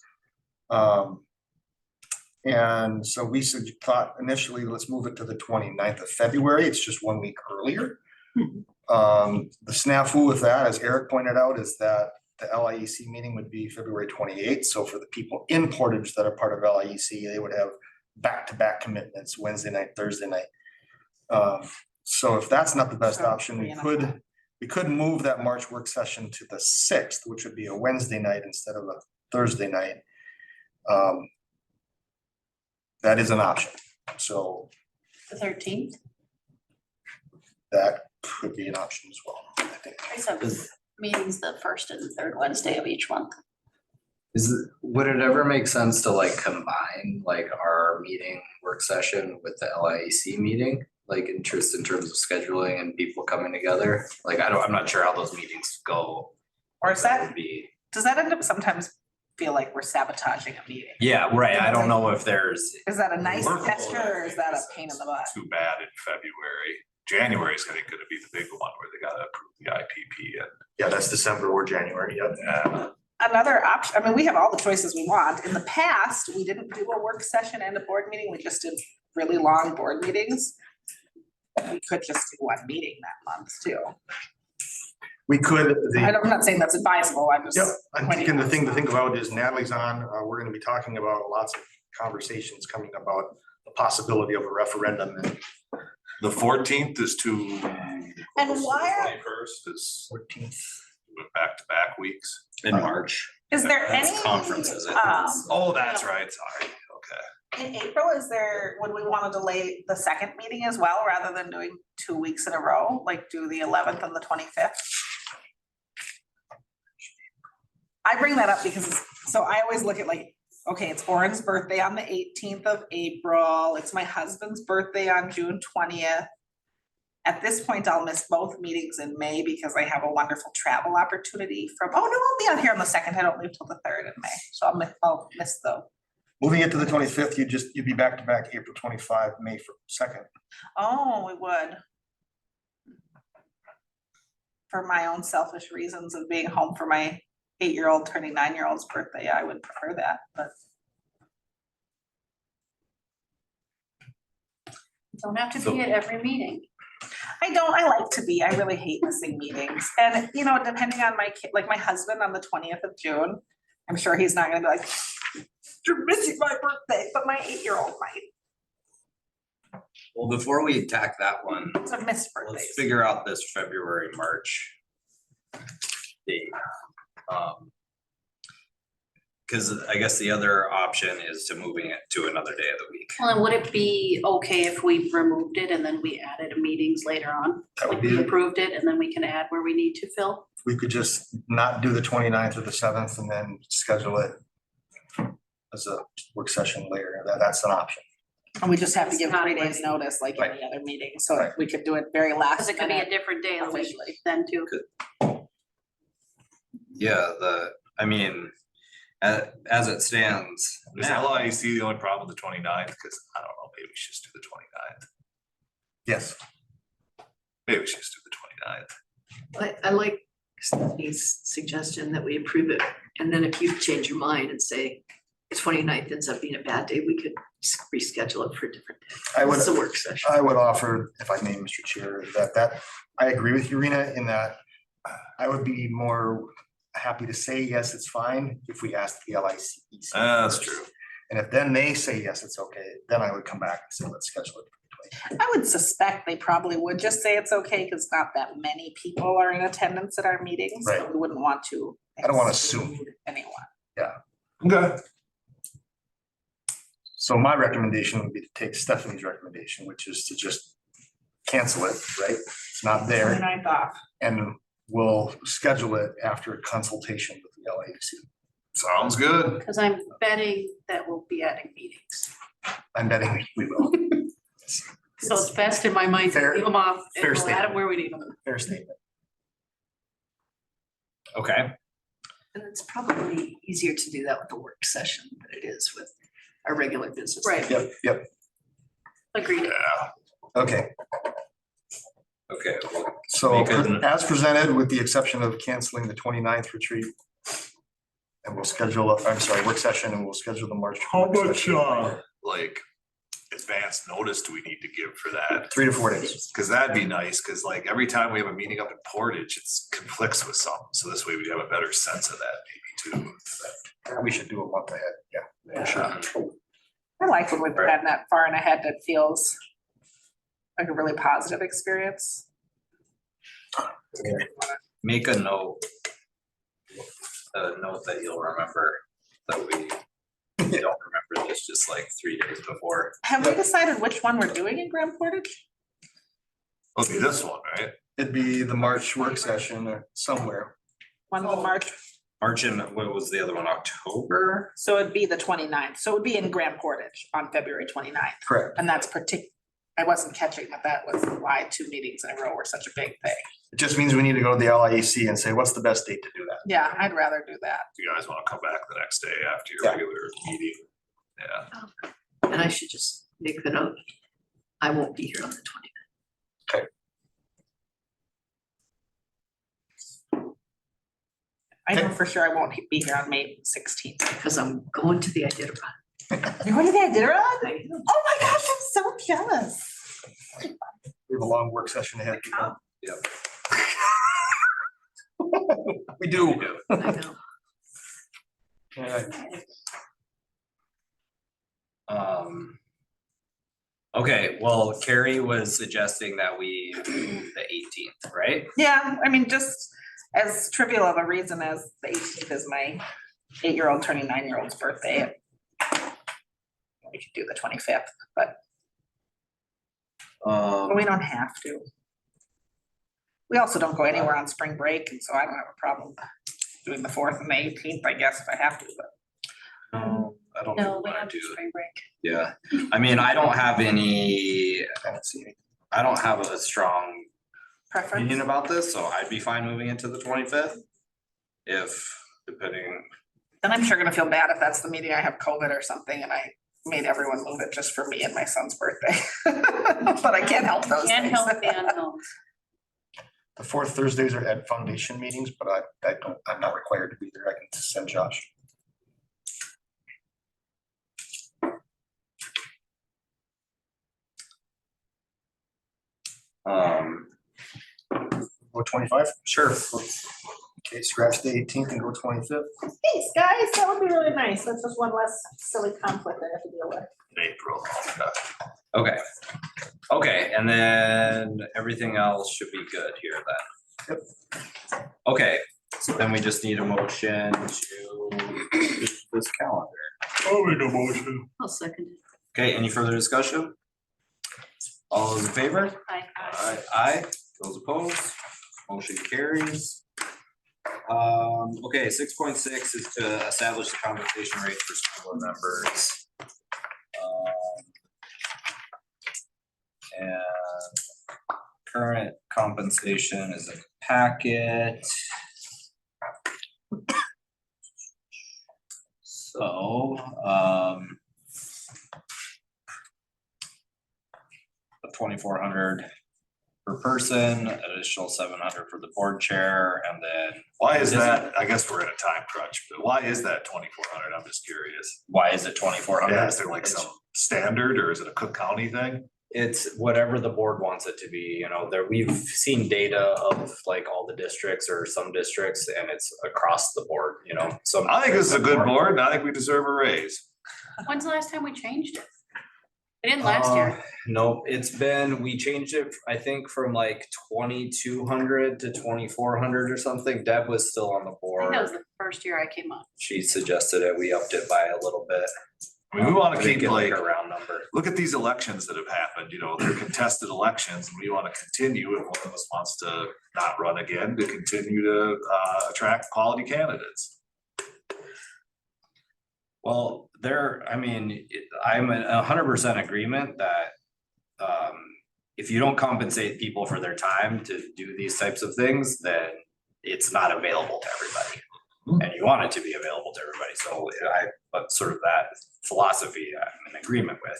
And so we thought initially, let's move it to the 29th of February. It's just 1 week earlier. The snafu with that, as Eric pointed out, is that the LIEC meeting would be February 28th. So for the people in Portage that are part of LIEC, they would have back-to-back commitments Wednesday night, Thursday night. So if that's not the best option, we could move that March work session to the 6th, which would be a Wednesday night instead of a Thursday night. That is an option. So The 13th. that could be an option as well, I think. I said meetings the 1st and 3rd Wednesday of each month. Would it ever make sense to like combine like our meeting work session with the LIEC meeting? Like in terms of scheduling and people coming together? Like I'm not sure how those meetings go. Or is That that, would be, does that end up sometimes feel like we're sabotaging a meeting? yeah, right, I don't know if there's, Is that a nice Workload, gesture or is that a pain in the butt? Too bad in February. January is gonna be the big one where they gotta approve the IPP and. Yeah, that's December or January. Yeah. Another option, I mean, we have all the choices we want. In the past, we didn't do a work session and a board meeting. We just did really long board meetings. We could just do 1 meeting that month too. We could, I'm not saying that's advisable, I'm just. yep, I'm pointing thinking the out. thing to think about is Natalie's on, we're gonna be talking about lots of conversations coming about the possibility of a referendum and The 14th is too. And why are- 21st is 14th. back-to-back weeks. in March. Is there That's any? conferences, I think. Oh, that's right, sorry, okay. In April, would we want to delay the second meeting as well, rather than doing 2 weeks in a row, like do the 11th and the 25th? I bring that up because, so I always look at like, okay, it's Oren's birthday on the 18th of April, it's my husband's birthday on June 20th. At this point, I'll miss both meetings in May because I have a wonderful travel opportunity from, oh no, I'll be on here on the 2nd, I don't leave till the 3rd in May, so I'll miss the Moving it to the 25th, you'd be back to back April 25, May 2nd. Oh, we would. For my own selfish reasons of being home for my 8-year-old turning 9-year-old's birthday, I would prefer that, but Don't have to be at every meeting. I like to be, I really hate missing meetings. And, you know, depending on my kid, like my husband on the 20th of June, I'm sure he's not gonna be like, you're missing my birthday, but my 8-year-old might. Well, before we attack that one, It's a missed let's birthdays. figure out this February, March date. Cause I guess the other option is to moving it to another day of the week. Well, then would it be okay if we removed it and then we added meetings later on? That would Like we be, approved it and then we can add where we need to fill? we could just not do the 29th or the 7th and then schedule it as a work session later. That's an option. And we just have to It's give not 3 days ready. notice like Right. any other meeting, so Right. we could do it very last Cause it could be a minute. different day of the week officially. then too. Yeah, I mean, as it stands Is now, LIC the only problem with the 29th? Cause I don't know, maybe we should just do the 29th. Yes. Maybe we should just do the 29th. I like Stephanie's suggestion that we approve it, and then if you change your mind and say the 29th ends up being a bad day, we could reschedule it for a different day. I would, It's a work session. I would offer, if I may, Mr. Chair, that I agree with you, Rena, in that I would be more happy to say, yes, it's fine, if we ask the LIC. That's first. true. And if then they say, yes, it's okay, then I would come back and say, let's schedule it. I would suspect they probably would just say it's okay, because not that many people are in attendance at our meetings, so Right. we wouldn't want to. I don't wanna assume. exclude anyone. Okay. So my recommendation would be to take Stephanie's recommendation, which is to just cancel it, right? It's not there, 29th off. and we'll schedule it after a consultation with the LAC. Sounds good. Cause I'm betting that we'll be adding meetings. I'm betting we will. So it's best in my mind to Fair- leave them off and fair we'll add statement. them where we need them. Fair statement. okay, And it's probably easier to do that with the work session than it is with our regular business. Right. Yep. Agreed. Yeah. Okay, okay, well, so Make it- as presented, with the exception of canceling the 29th retreat. And we'll schedule, work session, and we'll schedule the March. How work much, session. like, advance notice do we need to give for that? 3 to 4 days. Cause that'd be nice, cause like every time we have a meeting up in Portage, it's conflicts with something, so this way we have a better sense of that maybe too. We should do a month ahead, yeah, for sure. I like when we've had that far and ahead, that feels like a really positive experience. make a note. A note that you'll remember that we don't remember this just like 3 days before. Have we decided which one we're doing in Grand Portage? It'll be this one, right? It'd be the March work session or somewhere. One of the March, March and what was the other one, October? so it'd be the 29th, so it would be in Grand Portage on February 29th. Correct. And that's I wasn't catching that was why 2 meetings in a row were such a big thing. It just means we need to go to the LIAC and say, what's the best date to do that? Yeah, I'd rather do that. Do you guys wanna come back the next day after your Yeah. regular meeting? Yeah. And I should just make the note, I won't be here on the 29th. I know Okay. for sure I won't be here on May 16th. Because I'm going to the Iditarod. You're going to the Iditarod? I am. Oh my gosh, I'm so jealous. We have a long work session ahead. people. Yep. We do. I know. Yeah. Okay, well, Carrie was suggesting that we move the 18th, right? Yeah, I mean, just as trivial of a reason as the 18th is my 8-year-old turning 9-year-old's birthday. We could do the 25th, but we don't have to. We also don't go anywhere on spring break, and so I don't have a problem doing the 4th and the 18th, I guess, if I have to, but. No, I don't No, know we what I have do. spring break. Yeah, I mean, I don't have any, I don't see any. I don't have a strong Preference? opinion about this, so I'd be fine moving it to the 25th. If, depending, And I'm sure gonna feel bad if that's the meeting I have COVID or something and I made everyone move it just for me and my son's birthday. But I can't help those Can't things. help the unknown. The fourth Thursdays are Ed Foundation meetings, but I'm not required to be there. I can just send Josh. Go 25? Sure. Okay, scratch the 18th and go 25th. Thanks, guys. That would be really nice. That's just one less silly conflict I have to deal with. April. Okay. Okay, and then everything else should be good here then. Yep. Okay, so then we just need a motion to use this calendar. I'll make a motion. I'll second it. Okay, any further discussion? All those in favor? I Aye. Those opposed? Motion carries. Okay, 6.6 is to establish the compensation rate for school board members. And current compensation is a packet. So, 2,400 per person, additional 700 for the board chair, and then. Why is that? I guess we're in a time crunch, but why is that 2,400? I'm just curious. Why is it 2,400? Yeah, is there like some standard or is it a Cook County thing? It's whatever the board wants it to be, you know, we've seen data of like all the districts or some districts and it's across the board, you know, some. I think this is a good board and I think we deserve a raise. When's the last time we changed it? We didn't last year. Nope, we changed it, I think from like 2,200 to 2,400 or something. Deb was still on the I think board. that was the first year I came on. She suggested it, we upped it by a little bit. I mean, we want to Make keep it like, a round number. look at these elections that have happened, you know, they're contested elections and we want to continue if one of us wants to not run again, to continue to attract quality candidates. Well, I'm in 100% agreement that if you don't compensate people for their time to do these types of things, then it's not available to everybody. And you want it to be available to everybody. So but sort of that philosophy I'm in agreement with.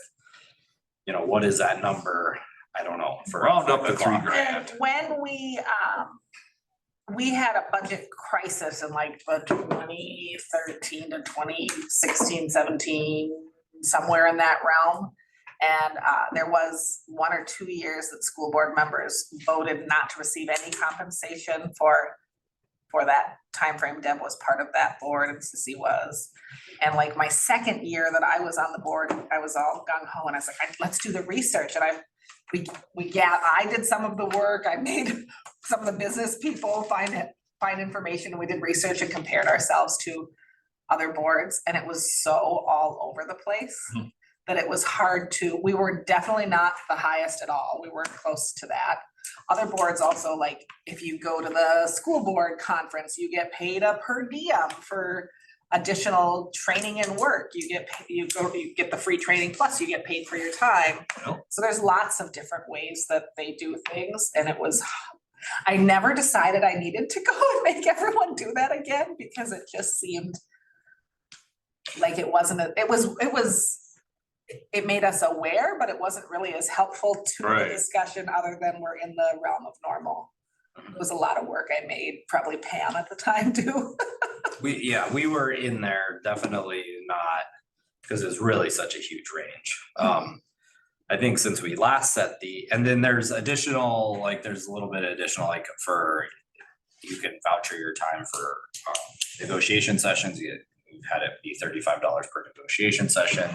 You know, what is that number? I don't know. For Round up to the clock. $3 grand. And when we had a budget crisis in like the 2013 to 2016, 17, somewhere in that realm. And there was 1 or 2 years that school board members voted not to receive any compensation for that timeframe. Deb was part of that board and Sissy was. And like my second year that I was on the board, I was all gung ho and I was like, let's do the research. And I did some of the work. I made some of the business people find information. We did research and compared ourselves to other boards and it was so all over the place that it was hard we were definitely not the highest at all. We weren't close to that. Other boards also, like if you go to the school board conference, you get paid a per diem for additional training and work. You get the free training plus you get paid for your time. Yep. So there's lots of different ways that they do things and I never decided I needed to go and make everyone do that again because it just seemed like it made us aware, but it wasn't really as helpful to the Right. discussion other than we're in the realm of normal. It was a lot of work I made, probably Pam at the time too. We were in there, definitely not, because it's really such a huge range. I think since we last set and then there's additional, like there's a little bit additional, like you can voucher your time for negotiation sessions. We've had it be $35 per negotiation session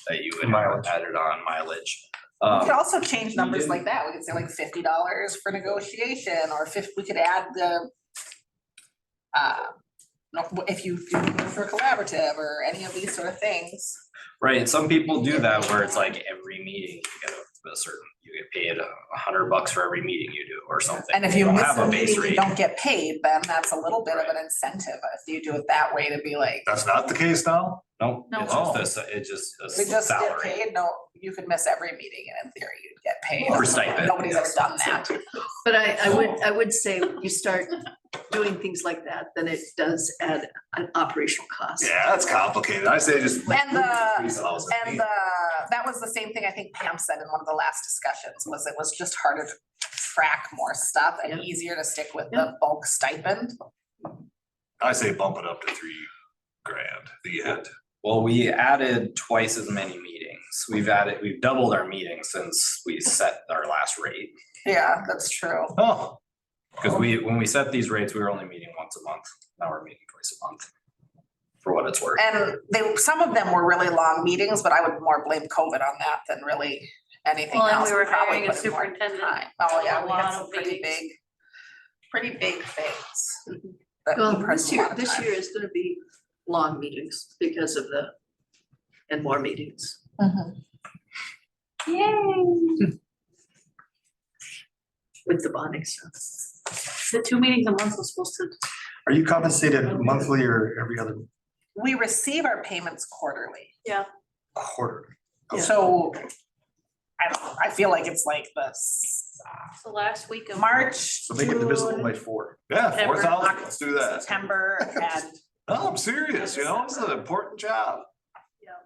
that you would have added on mileage. We could also change numbers didn't- like that. We could say like $50 for negotiation or we could add the if you do for collaborative or any of these sort of things. Right, some people do that where it's like every meeting you get paid $100 for every meeting you do or something. And if you don't miss have a base meeting, you rate. don't get paid, then that's a little bit of an incentive if you do it that way to be like. That's not the case now? Nope, No. it's just a We just get salary. paid, no, you could miss every meeting and in theory you'd get paid. Or stipend. Nobody's ever done that. But I would say you start doing things like that, then it does add an operational cost. Yeah, that's complicated. I say just. And the- 3,000. And that was the same thing I think Pam said in one of the last discussions, was it was just harder to track more stuff and Yeah. easier to stick with the bulk stipend. I say bump it up to $3,000, the end. Well, we added twice as many meetings. We've doubled our meetings since we set our last rate. Yeah, that's true. Oh. Cause when we set these rates, we were only meeting once a month. Now we're meeting twice a month. For what it's worth. And some of them were really long meetings, but I would more blame COVID on that than really anything Well, and else. we were probably hiring a put in more superintendent. time. Oh, yeah, A we had lot some of pretty meetings. big things. that Well, compressed this a year, lot of this time. year is gonna be long meetings because of and more meetings. Yay. With the bonding stuff. The 2 meetings a month was supposed to, Are you compensated monthly or every other We receive our payments quarterly, quarter? so I feel like it's like the last week of March, So make it divisible by June, 4. Yeah, September, 4,000, let's do that. September, and No, I'm serious, it's an important job.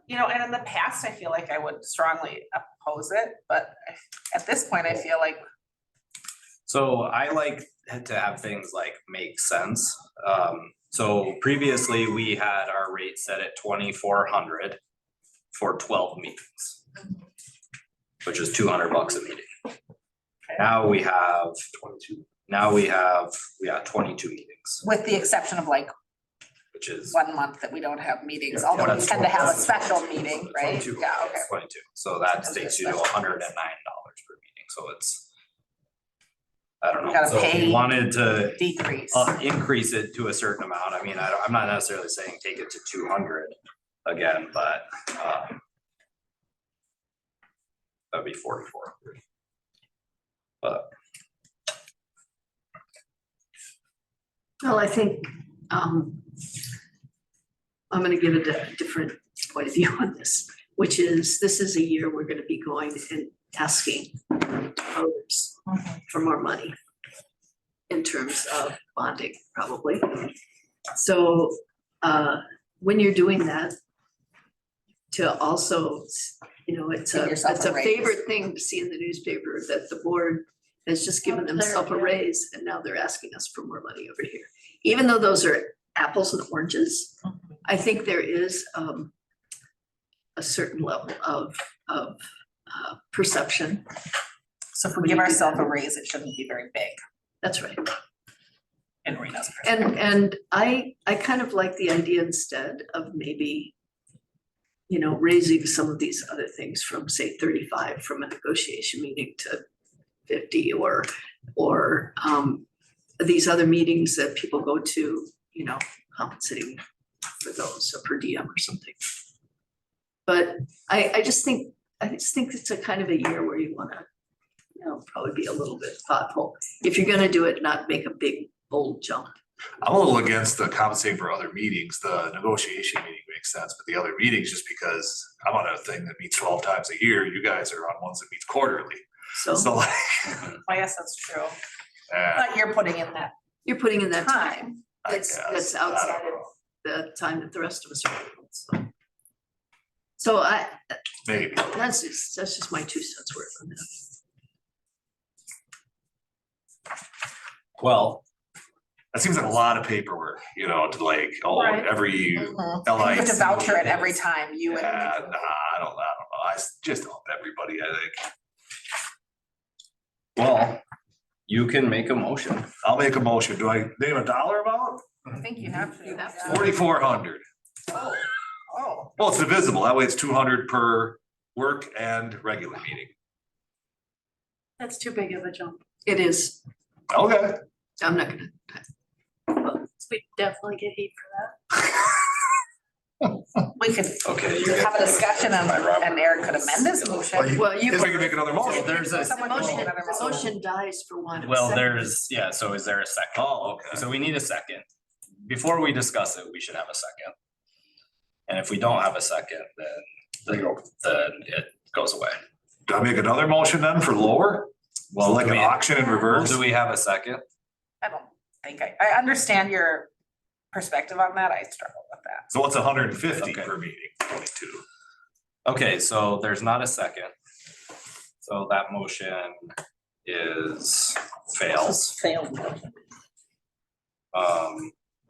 and in the past, I feel like I would strongly oppose it, but at this point, I feel like So I like to have things like make sense. So previously we had our rate set at 2,400 for 12 meetings. Which is $200 a meeting. Now we have 22. Now we have 22 meetings, with the exception of like which is 1 month that we don't have meetings, Yeah, although we that's tend to have a 12. special meeting, right? 22. Yeah, okay. 22. So that takes you to $109 per meeting. So it's, I don't You know. gotta So if pay- you wanted to Decrease. increase it to a certain amount, I mean, I'm not necessarily saying take it to 200 again, but that'd be 4,400. But Well, I think, I'm gonna give a different point of view on this, which is, this is a year we're gonna be going and asking voters for more money in terms of bonding, probably. So, when you're doing that, to also, it's Give yourself a a raise. favorite thing to see in the newspaper that the board has just given Up there, themselves a yeah. raise, and now they're asking us for more money over here. Even though those are apples and oranges, I think there is a certain level of perception. So if we give ourselves a raise, it shouldn't be very big That's right. in Rena's perspective. And I kind of like the idea instead of maybe, raising some of these other things from, say, 35 from a negotiation meeting to 50, or these other meetings that people go to, compensating for those, or per diem or something. But I just think it's a kind of a year where you wanna, probably be a little bit thoughtful. If you're gonna do it, not make a big, bold jump. I'm a little against the compensating for other meetings. The negotiation meeting makes sense, but the other meetings, just because I'm on a thing that meets 12 times a year, you guys are on ones that meets quarterly. So So like, I guess that's true, yeah, but you're putting in that you're putting in that time. time. I That's guess. I outside don't of know. the time that the rest of us are working. So Maybe. that's just my 2 cents worth on that. well, That seems like a lot of paperwork, to like, Right. every You LIC. have to voucher it every time you and. Yeah, nah, I don't know. Just help everybody, I think. well, you can make a motion. I'll make a motion. Do I name a dollar amount? I think you have to. You have to. yeah. 4,400. Oh, Well, it's divisible. That way it's 200 per work and regular meeting. that's too big of a jump. It is, Okay. I'm not gonna, We definitely get heat for that. we could Okay. have a discussion and Eric could amend his motion. well, you, Guess we can make another motion. There's a, the Someone motion, make another the motion dies for want of a well, second. so is there a second? Oh, okay. So we need a second. Before we discuss it, we should have a second. And if we don't have a second, then it goes away. Do I make another motion then for lower? Well, like do an we- auction in reverse? Do we have a second? I don't think I understand your perspective on that. I struggle with that. So what's 150 Okay. per meeting? 22. Okay, so there's not a second. So that motion fails. Failed.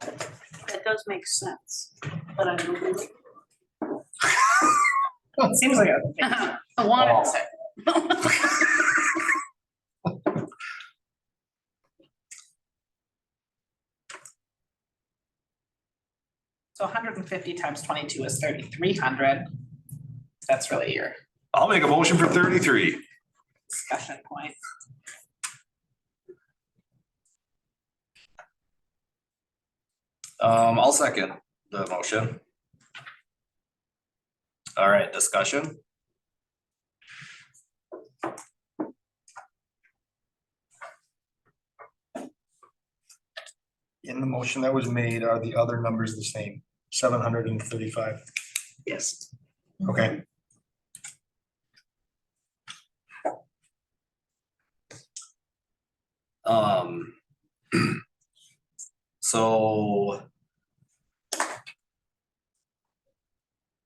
That does make sense, but I don't really. It seems like a. I wanted to say. So 150 times 22 is 3,300. That's really your I'll make a motion for 33. discussion point. I'll second the motion. All right, discussion. In the motion that was made, are the other numbers the same? 735, Yes. okay. So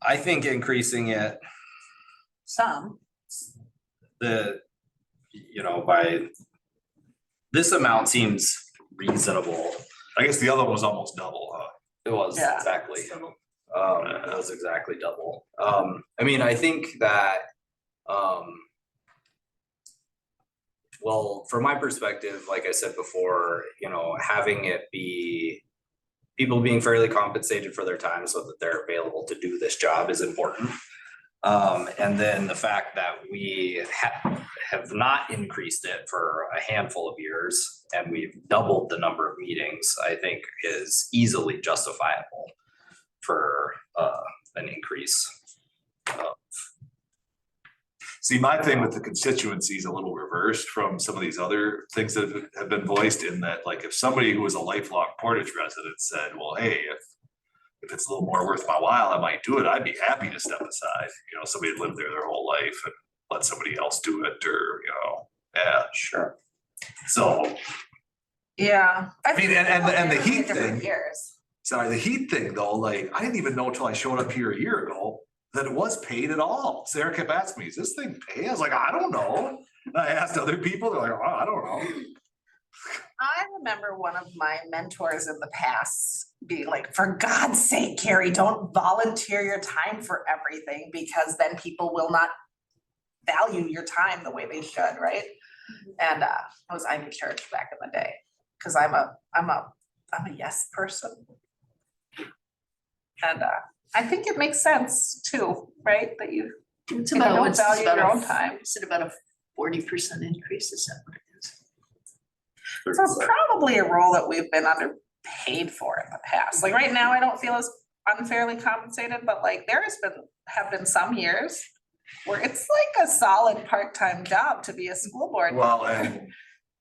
I think increasing it Some. by this amount seems reasonable. I guess the other one was almost double, huh? It was Yeah. exactly. It was exactly double. I mean, I think that, well, from my perspective, like I said before, having it be people being fairly compensated for their time so that they're available to do this job is important. And then the fact that we have not increased it for a handful of years and we've doubled the number of meetings, I think is easily justifiable for an increase. See, my thing with the constituency is a little reversed from some of these other things that have been voiced in that, like, if somebody who was a lifelong Portage resident said, well, hey, if it's a little more worth my while, I might do it, I'd be happy to step aside. Somebody had lived there their whole life and let somebody else do it, or, yeah. Sure. So, Yeah. I mean, and the heat Different thing, years. sorry, the heat thing though, like, I didn't even know until I showed up here a year ago that it was paid at all. Sarah kept asking me, is this thing paid? I was like, I don't know. And I asked other people, they're like, oh, I don't know. I remember one of my mentors in the past being like, for God's sake, Carrie, don't volunteer your time for everything, because then people will not value your time the way they should, right? And I was Ivy Church back in the day, because I'm a yes person. And I think it makes sense too, right? That you It's If you about, don't it's value about your a, own time. is it about a 40% increase? Is that what it is? So probably a role that we've been underpaid for in the past. Like right now, I don't feel as unfairly compensated, but like there have been some years where it's like a solid part-time job to be a school board. Well, and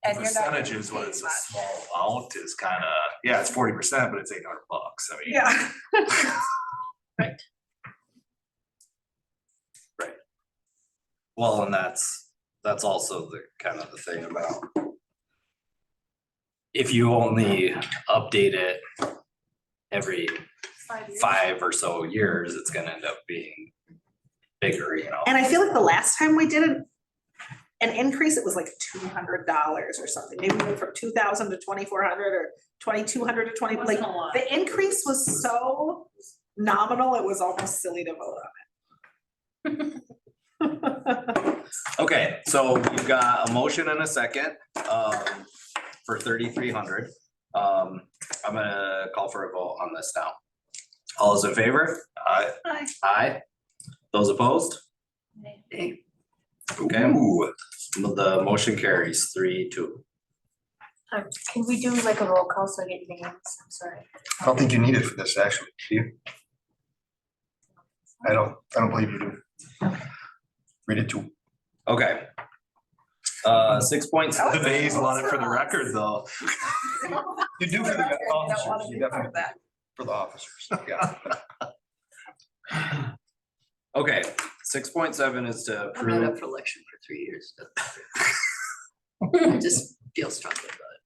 And you're not getting percentages when paid it's a much. small amount is kind of, yeah, it's 40%, but it's $800. I mean. Yeah. Well, and that's also the kind of the thing about if you only update it every 5 or so years, it's gonna end up being bigger, And I feel like the last time we did an increase, it was like $200 or something. Maybe we went from 2,000 to 2,400 or 2,200 to 20, like Wasn't a lot. the increase was so nominal, it was almost silly to vote on it. Okay, so we've got a motion and a second, for 3,300. I'm gonna call for a vote on this now. All those in favor? Aye. Aye. Aye. Those opposed? Hey, Okay. Ooh. The motion carries 3-2. Can we do like a roll call so I get names? I'm sorry. I don't think you need it for this, actually, do you? I don't believe you do. Read it to. Okay. 6 points. The nays want it for the record, though. You do for the You don't wanna officers, be you part definitely, of that. for the officers, yeah. Okay, 6.7 is to I'm not approve. up for election for 3 years. I just feel strongly about it.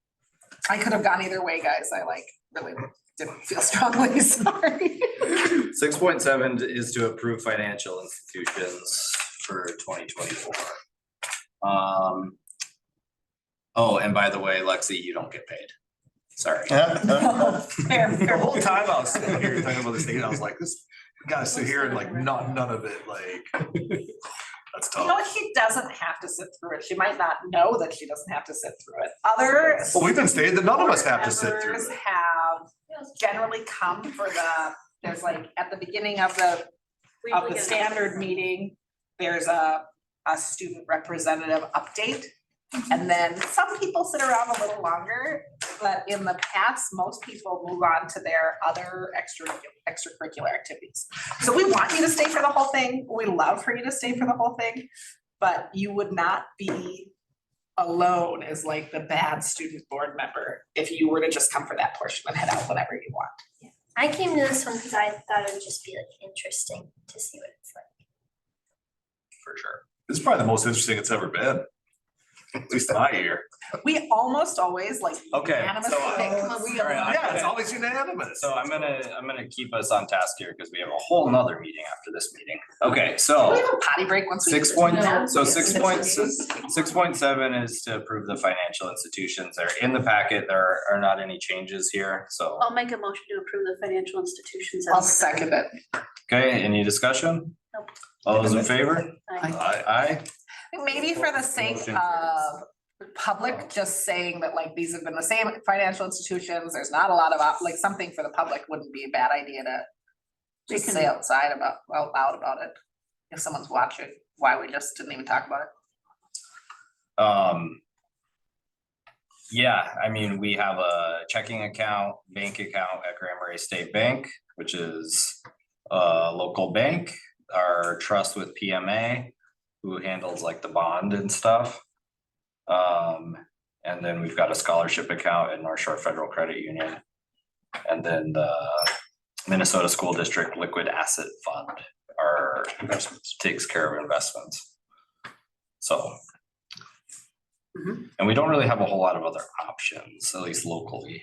I could have gone either way, guys. I like really didn't feel strongly, sorry. 6.7 is to approve financial institutions for 2024. Oh, and by the way, Lexi, you don't get paid. Sorry. Fair, The fair. whole time I was sitting here talking about this thing, I was like, this gotta sit here and like none of it, like. That's You know tough. what? She doesn't have to sit through it. She might not know that she doesn't have to sit through it. Other. Well, we've been stating that none of us have to sit through members it. have generally come for there's like, at the beginning of the standard meeting, there's a student representative update. And then some people sit around a little longer, but in the past, most people move on to their other extracurricular activities. So we want you to stay for the whole thing. We love for you to stay for the whole thing, but you would not be alone as like the bad student board member if you were to just come for that portion and head out whenever you want. I came to this one because I thought it would just be like interesting to see what it's like. For sure. This is probably the most interesting it's ever been. At least in my year. We almost always like Okay, unanimously so, pick. all right, I'm Yeah, it's gonna- always unanimous. So I'm gonna keep us on task here because we have a whole nother meeting after this meeting. Okay, We so have a potty break once we. do 6 this. point, No. so 6.7 is to approve the financial institutions. They're in the packet. There are not any changes here, so. I'll make a motion to approve the financial institutions. I'll second it. Okay, any discussion? Nope. All those in favor? Aye. Aye. Maybe for the sake Motion of public, just saying that like these have been the same financial institutions, there's not a lot of, like something for the public wouldn't be a bad idea to just say outside about, out loud about it. If someone's watching, why we just didn't even talk about it. Yeah, I mean, we have a checking account, bank account at Grand Marais State Bank, which is a local bank. Our trust with PMA, who handles like the bond and stuff. And then we've got a scholarship account at North Shore Federal Credit Union. And then the Minnesota School District Liquid Asset Fund, our investments, takes care of investments. So. And we don't really have a whole lot of other options, at least locally.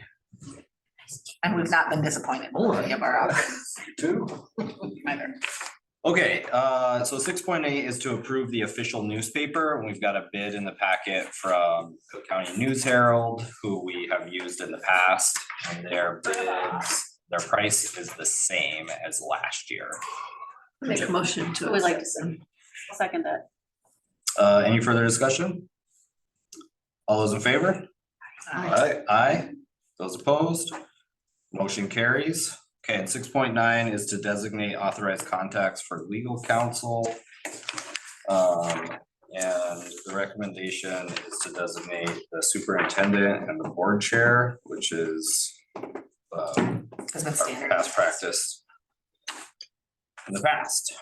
And we've not been disappointed with any of our options Too. either. Okay, so 6.8 is to approve the official newspaper. We've got a bid in the packet from Cook County News Herald, who we have used in the past. And their bids, their price is the same as last year. Make a motion to. We like to accept them. I'll second that. Any further discussion? All those in favor? Aye. Aye. Those opposed? Motion carries. Okay, and 6.9 is to designate authorized contacts for legal counsel. And the recommendation is to designate the superintendent and the board chair, which is Has been standard. past practice in the past.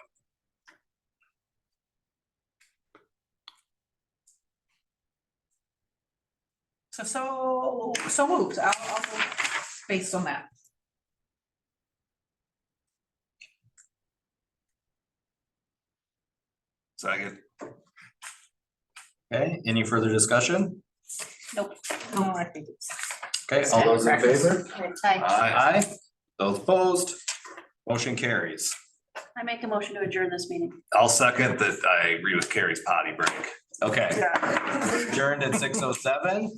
So moved. I'll based on that. Second. Okay, any further discussion? No, I think it's. Okay, all those in favor? Aye. Aye. Those opposed? Motion carries. I make a motion to adjourn this meeting. I'll second that. I agree with Carrie's potty break. Okay, Yeah. adjourned at 6:07.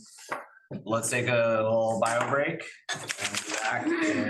Let's take a little bio break. And be back in